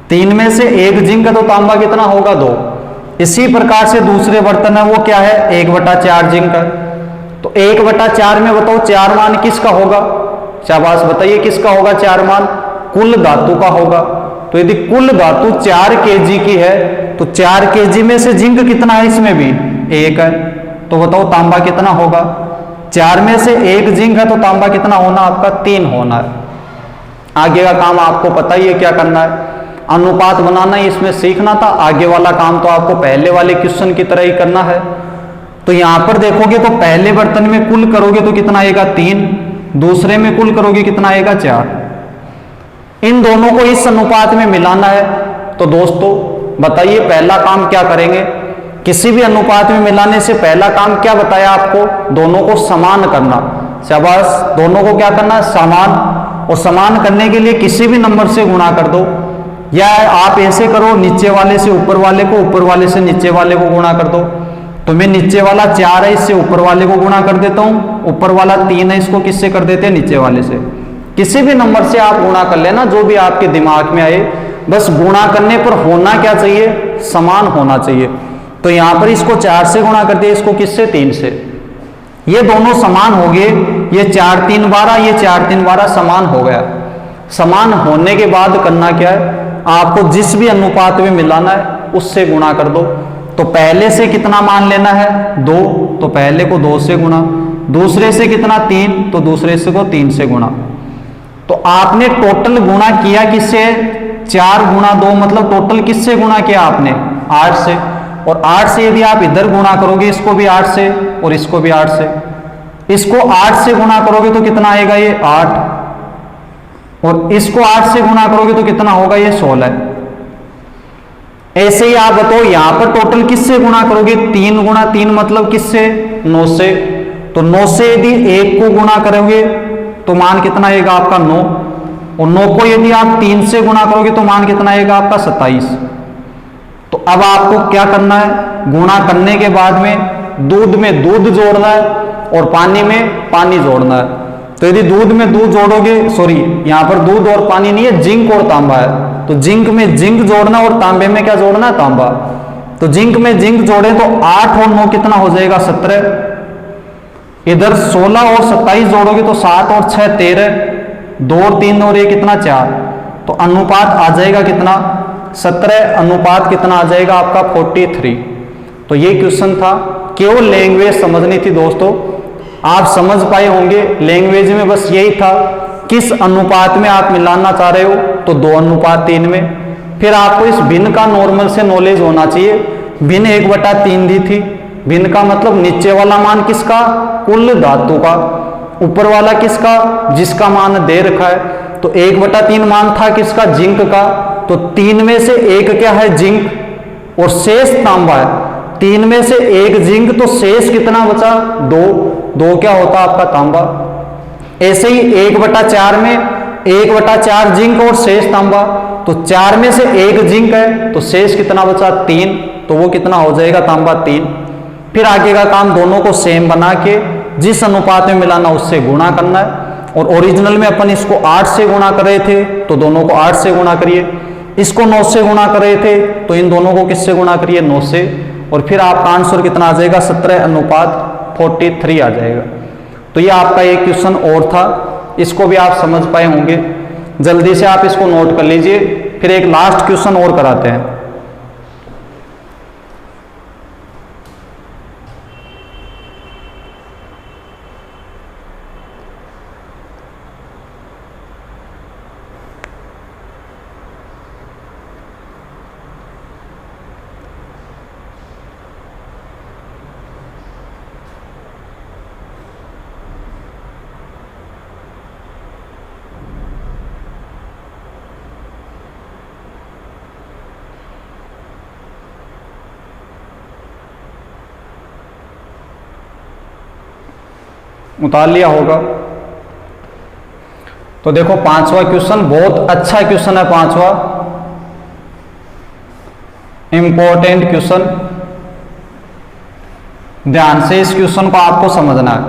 3 में से 1 जिंक है तो तांबा कितना होगा, 2। इसी प्रकार से दूसरे बर्तन है वो क्या है, 1/4 जिंक है। तो 1/4 में बताओ 4 मान किसका होगा, शाबाश बताइए किसका होगा 4 मान, कुल धातु का होगा। तो यदि कुल धातु 4 kg की है तो 4 kg में से जिंक कितना है, इसमें भी 1 है। तो बताओ तांबा कितना होगा, 4 में से 1 जिंक है तो तांबा कितना होना आपका, 3 होना है। आगे का काम आपको पता ही है क्या करना है, अनुपात बनाना ही इसमें सीखना था। आगे वाला काम तो आपको पहले वाले क्वेश्चन की तरह ही करना है। तो यहां पर देखोगे तो पहले बर्तन में कुल करोगे तो कितना आएगा, 3। दूसरे में कुल करोगे कितना आएगा, 4। इन दोनों को इस अनुपात में मिलाना है। तो दोस्तों बताइए पहला काम क्या करेंगे, किसी भी अनुपात में मिलाने से पहला काम क्या बताया आपको, दोनों को समान करना। शाबाश, दोनों को क्या करना, समान। और समान करने के लिए किसी भी नंबर से गुणा कर दो, या आप ऐसे करो, नीचे वाले से ऊपर वाले को, ऊपर वाले से नीचे वाले को गुणा कर दो। तो मैं नीचे वाला 4 है, इससे ऊपर वाले को गुणा कर देता हूं। ऊपर वाला 3 है, इसको किससे कर देते हैं, नीचे वाले से। किसी भी नंबर से आप गुणा कर लेना, जो भी आपके दिमाग में आए। बस गुणा करने पर होना क्या चाहिए, समान होना चाहिए। तो यहां पर इसको 4 से गुणा कर दिया, इसको किससे, 3 से। ये दोनों समान हो गए, ये 4 3 12, ये 4 3 12 समान हो गया। समान होने के बाद करना क्या है, आपको जिस भी अनुपात में मिलाना है उससे गुणा कर दो। तो पहले से कितना मान लेना है, 2, तो पहले को 2 से गुणा। दूसरे से कितना, 3, तो दूसरे से को 3 से गुणा। तो आपने टोटल गुणा किया किससे, 4 गुणा 2, मतलब टोटल किससे गुणा किया आपने, 8 से। और 8 से यदि आप इधर गुणा करोगे, इसको भी 8 से और इसको भी 8 से, इसको 8 से गुणा करोगे तो कितना आएगा, ये 8, और इसको 8 से गुणा करोगे तो कितना होगा, ये 16। ऐसे ही आप बताओ यहां पर टोटल किससे गुणा करोगे, 3 गुणा 3 मतलब किससे, 9 से। तो 9 से यदि 1 को गुणा करोगे तो मान कितना आएगा आपका, 9। और 9 को यदि आप 3 से गुणा करोगे तो मान कितना आएगा आपका, 27। तो अब आपको क्या करना है, गुणा करने के बाद में दूध में दूध जोड़ना है और पानी में पानी जोड़ना है। तो यदि दूध में दूध जोड़ोगे, सॉरी यहां पर दूध और पानी नहीं है, जिंक और तांबा है। तो जिंक में जिंक जोड़ना और तांबे में क्या जोड़ना है, तांबा। तो जिंक में जिंक जोड़े तो 8 और 9 कितना हो जाएगा, 17। इधर 16 और 27 जोड़ोगे तो 7 और 6 13, 2 और 3 और 1 कितना, 4। तो अनुपात आ जाएगा कितना, 17। अनुपात कितना आ जाएगा आपका, 43। तो ये क्वेश्चन था, केवल लैंग्वेज समझनी थी दोस्तों, आप समझ पाए होंगे। लैंग्वेज में बस यही था, किस अनुपात में आप मिलाना चाह रहे हो, तो 2:3 में। फिर आपको इस भिन्न का नॉर्मल से नॉलेज होना चाहिए। भिन्न 1/3 दी थी, भिन्न का मतलब नीचे वाला मान किसका, कुल धातु का, ऊपर वाला किसका, जिसका मान दे रखा है। तो 1/3 मान था किसका, जिंक का। तो 3 में से 1 क्या है, जिंक, और शेष तांबा है। 3 में से 1 जिंक, तो शेष कितना बचा, 2 क्या होता आपका, तांबा। ऐसे ही 1/4 में 1/4 जिंक और शेष तांबा। तो 4 में से 1 जिंक है तो शेष कितना बचा, 3, तो वो कितना हो जाएगा, तांबा 3। फिर आगे का काम दोनों को सेम बना के जिस अनुपात में मिलाना उससे गुणा करना है। और ओरिजिनल में अपन इसको 8 से गुणा कर रहे थे तो दोनों को 8 से गुणा करिए। इसको 9 से गुणा कर रहे थे तो इन दोनों को किससे गुणा करिए, 9 से। और फिर आपका आंसर कितना आ जाएगा, 17:43 आ जाएगा। तो ये आपका एक क्वेश्चन और था, इसको भी आप समझ पाए होंगे। जल्दी से आप इसको नोट कर लीजिए, फिर एक लास्ट क्वेश्चन और कराते हैं। उतार लिया होगा। तो देखो पांचवा क्वेश्चन बहुत अच्छा क्वेश्चन है, पांचवा इंपॉर्टेंट क्वेश्चन, ध्यान से इस क्वेश्चन को आपको समझना है।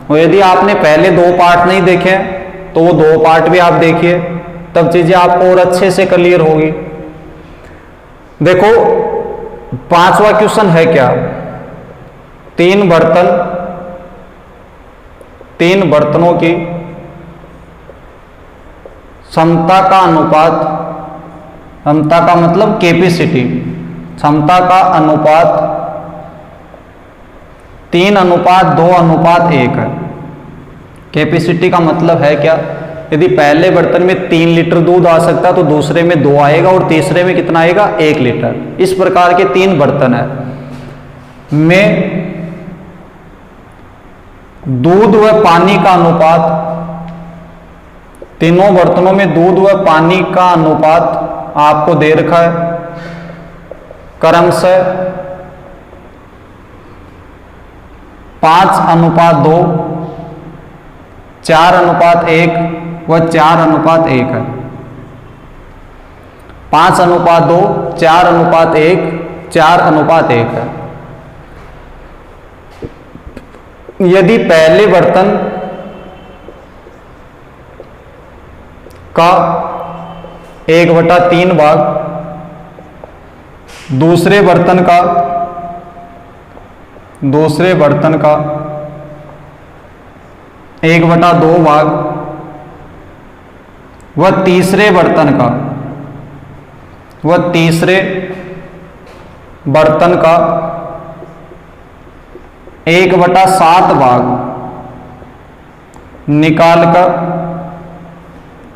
और यदि आपने पहले दो पार्ट नहीं देखे तो वो दो पार्ट भी आप देखिए, तब चीजें आपको और अच्छे से क्लियर होगी। देखो पांचवा क्वेश्चन है क्या, तीन बर्तनों की क्षमता का अनुपात, क्षमता का मतलब कैपेसिटी, क्षमता का अनुपात 3:2:1 है। कैपेसिटी का मतलब है क्या, यदि पहले बर्तन में 3 लीटर दूध आ सकता है तो दूसरे में 2 आएगा और तीसरे में कितना आएगा, 1 लीटर। इस प्रकार के 3 बर्तन है में दूध व पानी का अनुपात, तीनों बर्तनों में दूध व पानी का अनुपात आपको दे रखा है क्रमशः 5:2, 4:1 व 4:1 है। 5:2, 4:1, 4:1 है। यदि पहले बर्तन का 1/3 भाग, दूसरे बर्तन का 1/2 भाग व तीसरे बर्तन का 1/7 भाग निकालकर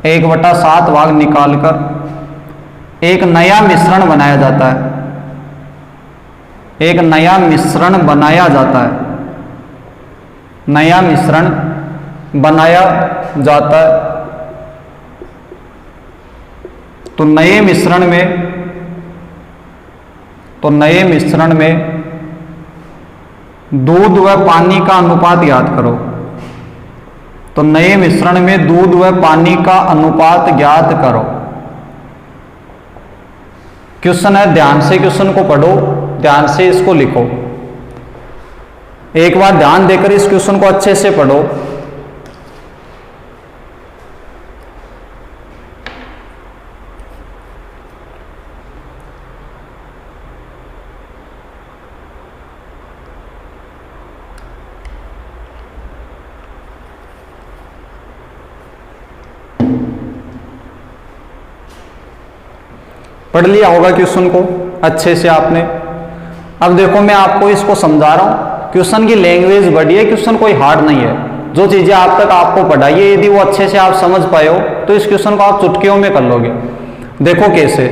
1/7 भाग निकालकर एक नया मिश्रण बनाया जाता है, एक नया मिश्रण बनाया जाता है, नया मिश्रण बनाया जाता है। तो नए मिश्रण में दूध व पानी का अनुपात याद करो। तो नए मिश्रण में दूध व पानी का अनुपात ज्ञात करो। क्वेश्चन है, ध्यान से क्वेश्चन को पढ़ो, ध्यान से इसको लिखो। एक बार ध्यान देकर इस क्वेश्चन को अच्छे से पढ़ो। पढ़ लिया होगा क्वेश्चन को अच्छे से आपने। अब देखो मैं आपको इसको समझा रहा हूं, क्वेश्चन की लैंग्वेज बड़ी है, क्वेश्चन कोई हार्ड नहीं है। जो चीजें आप तक आपको पढ़ाई है यदि वो अच्छे से आप समझ पाए हो तो इस क्वेश्चन को आप चुटकियों में कर लोगे। देखो कैसे,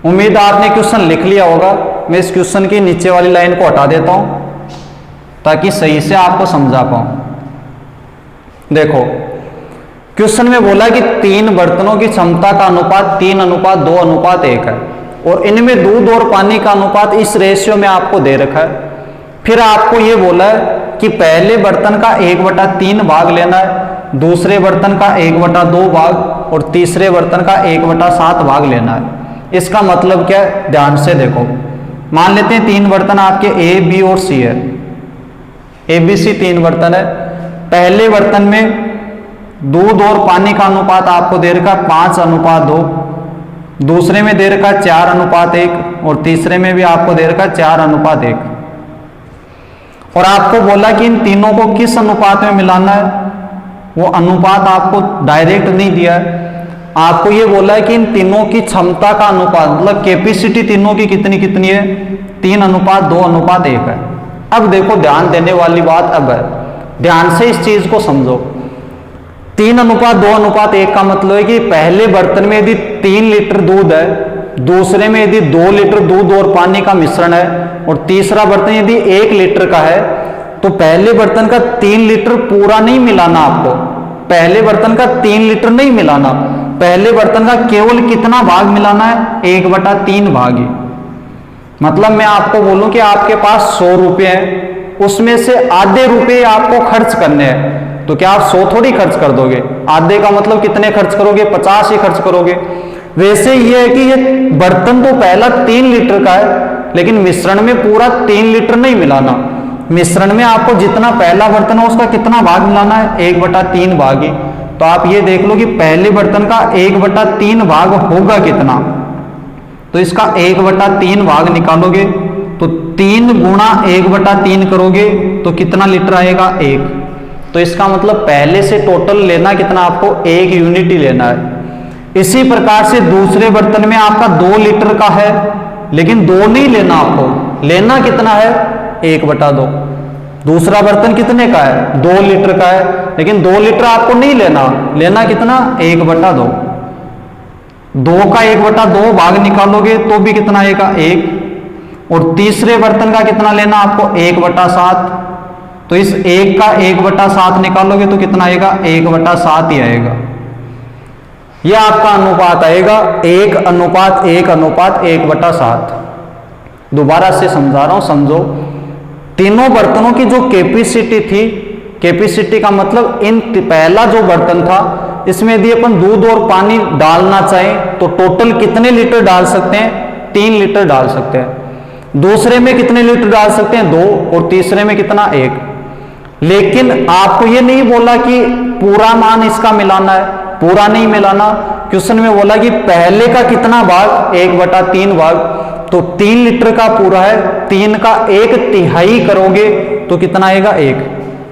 उम्मीद आपने क्वेश्चन लिख लिया होगा। मैं इस क्वेश्चन की नीचे वाली लाइन को हटा देता हूं ताकि सही से आपको समझा पाऊं। देखो क्वेश्चन में बोला कि 3 बर्तनों की क्षमता का अनुपात 3:2:1 है और इनमें दूध और पानी का अनुपात इस रेशियो में आपको दे रखा है। फिर आपको यह बोला है कि पहले बर्तन का 1/3 भाग लेना है, दूसरे बर्तन का 1/2 भाग और तीसरे बर्तन का 1/7 भाग लेना है। इसका मतलब क्या है, ध्यान से देखो। मान लेते हैं 3 बर्तन आपके ए, बी और सी है, ए बी सी 3 बर्तन है। पहले बर्तन में दूध और पानी का अनुपात आपको दे रखा 5:2, दूसरे में दे रखा 4:1 और तीसरे में भी आपको दे रखा 4:1। और आपको बोला कि इन तीनों को किस अनुपात में मिलाना है। वो अनुपात आपको डायरेक्ट नहीं दिया है, आपको ये बोला है कि इन तीनों की क्षमता का अनुपात मतलब कैपेसिटी तीनों की कितनी कितनी है, 3:2:1 है। अब देखो ध्यान देने वाली बात अब है, ध्यान से इस चीज को समझो। 3:2:1 का मतलब है कि पहले बर्तन में यदि 3 लीटर दूध है, दूसरे में यदि 2 लीटर दूध और पानी का मिश्रण है और तीसरा बर्तन यदि 1 लीटर का है, तो पहले बर्तन का 3 लीटर पूरा नहीं मिलाना आपको। पहले बर्तन का 3 लीटर नहीं मिलाना, पहले बर्तन का केवल कितना भाग मिलाना है, 1/3 भाग ही। मतलब मैं आपको बोलूं कि आपके पास 100 रुपये हैं उसमें से आधे रुपए आपको खर्च करने हैं, तो क्या आप 100 थोड़ी खर्च कर दोगे, आधे का मतलब कितने खर्च करोगे, 50 ही खर्च करोगे। वैसे ये है कि ये बर्तन तो पहला 3 लीटर का है, लेकिन मिश्रण में पूरा 3 लीटर नहीं मिलाना। मिश्रण में आपको जितना पहला बर्तन है उसका कितना भाग मिलाना है, 1/3 भाग ही। तो आप ये देख लो कि पहले बर्तन का 1/3 भाग होगा कितना, तो इसका 1/3 भाग निकालोगे तो 3 गुणा 1/3 करोगे तो कितना लीटर आएगा, 1। तो इसका मतलब पहले से टोटल लेना कितना, आपको 1 यूनिट ही लेना है। इसी प्रकार से दूसरे बर्तन में आपका 2 लीटर का है, लेकिन 2 नहीं लेना, आपको लेना कितना है, 1/2। दूसरा बर्तन कितने का है, 2 लीटर का है, लेकिन 2 लीटर आपको नहीं लेना, लेना कितना, 1/2। 2 का 1/2 भाग निकालोगे तो भी कितना आएगा, 1। और तीसरे बर्तन का कितना लेना आपको, 1/7। तो इस 1 का 1/7 निकालोगे तो कितना आएगा, 1/7 ही आएगा। यह आपका अनुपात आएगा 1:1:1/7। दोबारा से समझा रहा हूं, समझो। तीनों बर्तनों की जो कैपेसिटी थी, कैपेसिटी का मतलब इन पहला जो बर्तन था इसमें यदि अपन दूध और पानी डालना चाहें तो टोटल कितने लीटर डाल सकते हैं, 3 लीटर डाल सकते हैं। दूसरे में कितने लीटर डाल सकते हैं, 2, और तीसरे में कितना, 1। लेकिन आपको ये नहीं बोला कि पूरा मान इसका मिलाना है, पूरा नहीं मिलाना। क्वेश्चन में बोला कि पहले का कितना भाग, 1/3 भाग, तो 3 लीटर का पूरा है, 3 का 1/3 करोगे तो कितना आएगा, 1।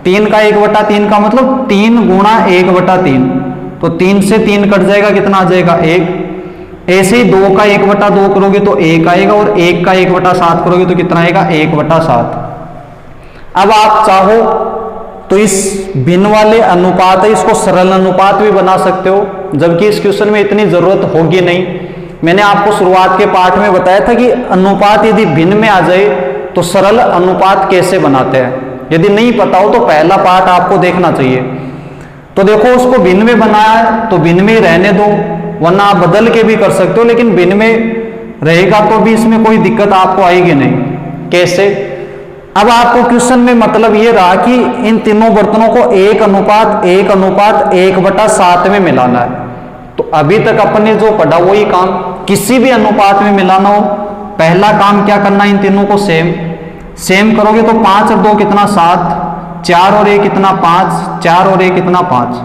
3 का 1/3 का मतलब 3 गुणा 1/3, तो 3 से 3 कट जाएगा, कितना आ जाएगा, 1। ऐसे ही 2 का 1/2 करोगे तो 1 आएगा, और 1 का 1/7 करोगे तो कितना आएगा, 1/7। अब आप चाहो तो इस भिन्न वाले अनुपात है, इसको सरल अनुपात भी बना सकते हो, जबकि इस क्वेश्चन में इतनी जरूरत होगी नहीं। मैंने आपको शुरुआत के पाठ में बताया था कि अनुपात यदि भिन्न में आ जाए तो सरल अनुपात कैसे बनाते हैं। यदि नहीं पता हो तो पहला पाठ आपको देखना चाहिए। तो देखो, उसको भिन्न में बनाया है तो भिन्न में रहने दो, वरना आप बदल के भी कर सकते हो, लेकिन भिन्न में रहेगा तो भी इसमें कोई दिक्कत आपको आएगी नहीं। कैसे, अब आपको क्वेश्चन में मतलब ये रहा कि इन तीनों बर्तनों को 1:1:1/7 में मिलाना है। तो अभी तक अपने जो पढ़ा वही काम किसी भी अनुपात में मिलाना हो, पहला काम क्या करना है, इन तीनों को सेम करोगे तो 5 और 2 कितना, 7, 4 और 1 कितना, 5, 4 और 1 कितना, 5।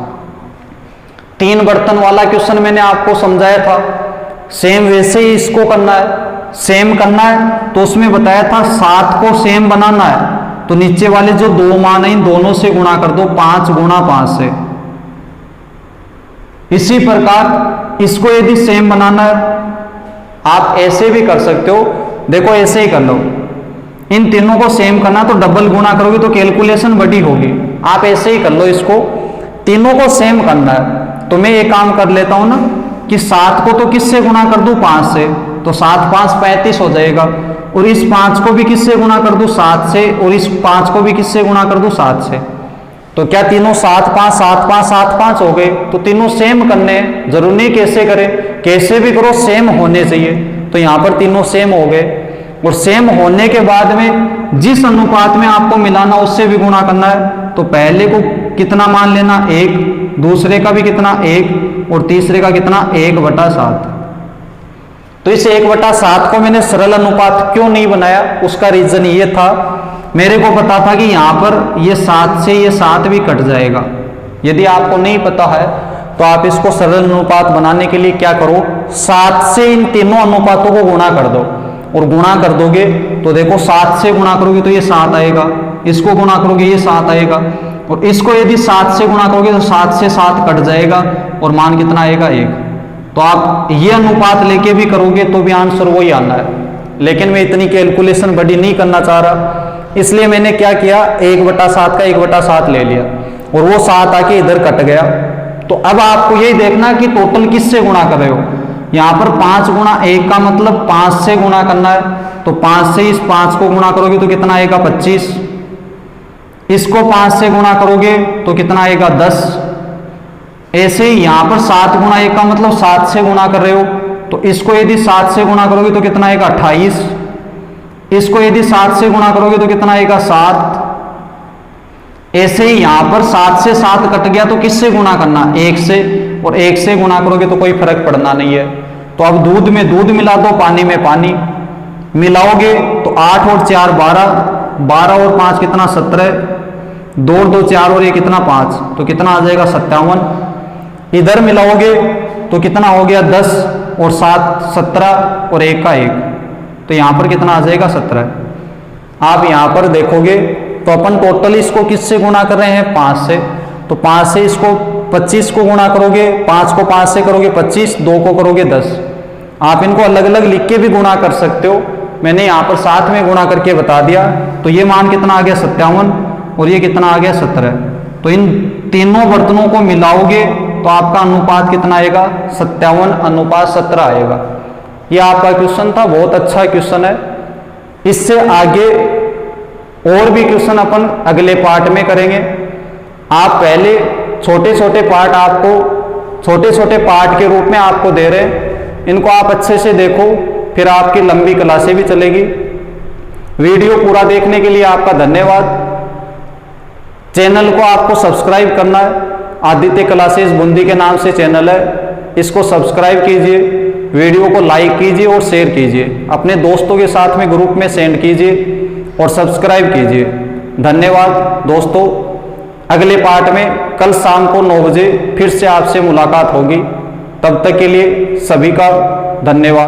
3 बर्तन वाला क्वेश्चन मैंने आपको समझाया था, सेम वैसे ही इसको करना है। सेम करना है तो उसमें बताया था 7 को सेम बनाना है, तो नीचे वाले जो 2 मान है इन दोनों से गुणा कर दो, 5 गुणा 5 से। इसी प्रकार इसको यदि सेम बनाना है, आप ऐसे भी कर सकते हो। देखो, ऐसे ही कर लो, इन तीनों को सेम करना तो डबल गुणा करोगे तो कैलकुलेशन बड़ी होगी। आप ऐसे ही कर लो, इसको तीनों को सेम करना है। तो मैं ये काम कर लेता हूं ना कि 7 को तो किससे गुणा कर दूं, 5 से, तो 7 5 35 हो जाएगा। और इस 5 को भी किससे गुणा कर दूं, 7 से, और इस 5 को भी किससे गुणा कर दूं, 7 से। तो क्या तीनों 7 5 7 5 7 5 हो गए। तो तीनों सेम करने हैं, जरूरी नहीं कैसे करें, कैसे भी करो सेम होने चाहिए। तो यहां पर तीनों सेम हो गए, और सेम होने के बाद में जिस अनुपात में आपको मिलाना उससे भी गुणा करना है। तो पहले को कितना मान लेना, 1, दूसरे का भी कितना, 1, और तीसरे का कितना, 1/7। तो इस 1/7 को मैंने सरल अनुपात क्यों नहीं बनाया, उसका रीजन ये था, मेरे को पता था कि यहां पर ये 7 से ये 7 भी कट जाएगा। यदि आपको नहीं पता है तो आप इसको सरल अनुपात बनाने के लिए क्या करो, 7 से इन तीनों अनुपातों को गुणा कर दो, और गुणा कर दोगे तो देखो 7 से गुणा करोगे तो ये 7 आएगा, इसको गुणा करोगे ये 7 आएगा, और इसको यदि 7 से गुणा करोगे तो 7 से 7 कट जाएगा, और मान कितना आएगा, 1। तो आप ये अनुपात लेके भी करोगे तो भी आंसर वही आना है। लेकिन मैं इतनी कैलकुलेशन बड़ी नहीं करना चाह रहा, इसलिए मैंने क्या किया, 1/7 का 1/7 ले लिया, और वो 7 आके इधर कट गया। तो अब आपको यही देखना कि टोटल किससे गुणा कर रहे हो। यहां पर 5 गुणा 1 का मतलब 5 से गुणा करना है, तो 5 से इस 5 को गुणा करोगे तो कितना आएगा, 25। इसको 5 से गुणा करोगे तो कितना आएगा, 10। ऐसे ही यहां पर 7 गुणा 1 का मतलब 7 से गुणा कर रहे हो, तो इसको यदि 7 से गुणा करोगे तो कितना आएगा, 28। इसको यदि 7 से गुणा करोगे तो कितना आएगा, 7। ऐसे ही यहां पर 7 से 7 कट गया तो किससे गुणा करना, 1 से, और 1 से गुणा करोगे तो कोई फर्क पड़ना नहीं है। तो अब दूध में दूध मिला दो, पानी में पानी मिलाओगे तो 8 और 4 12, 12 और 5 कितना 17, 2 और 2 4 और ये कितना 5, तो कितना आ जाएगा 57। इधर मिलाओगे तो कितना हो गया 10 और 7 17 और 1 का 1, तो यहां पर कितना आ जाएगा 17। आप यहां पर देखोगे तो अपन टोटल इसको किससे गुणा कर रहे हैं, 5 से, तो 5 से इसको 25 को गुणा करोगे, 5 को 5 से करोगे 25, 2 को करोगे 10। आप इनको अलग अलग लिख के भी गुणा कर सकते हो, मैंने यहाँ पर साथ में गुणा करके बता दिया। तो ये मान कितना आ गया 57 और ये कितना आ गया 17। तो इन तीनों बर्तनों को मिलाओगे तो आपका अनुपात कितना आएगा, 57:17 आएगा। ये आपका क्वेश्चन था, बहुत अच्छा क्वेश्चन है। इससे आगे और भी क्वेश्चन अपन अगले पार्ट में करेंगे। आप पहले छोटे छोटे पार्ट आपको छोटे छोटे पार्ट के रूप में आपको दे रहे हैं, इनको आप अच्छे से देखो, फिर आपकी लंबी क्लासें भी चलेगी। वीडियो पूरा देखने के लिए आपका धन्यवाद। चैनल को आपको सब्सक्राइब करना है, आदित्य क्लासेस बूंदी के नाम से चैनल है, इसको सब्सक्राइब कीजिए, वीडियो को लाइक कीजिए और शेयर कीजिए, अपने दोस्तों के साथ में ग्रुप में सेंड कीजिए और सब्सक्राइब कीजिए। धन्यवाद दोस्तों। अगले पार्ट में कल शाम को 9 बजे फिर से आपसे मुलाकात होगी। तब तक के लिए सभी का धन्यवाद।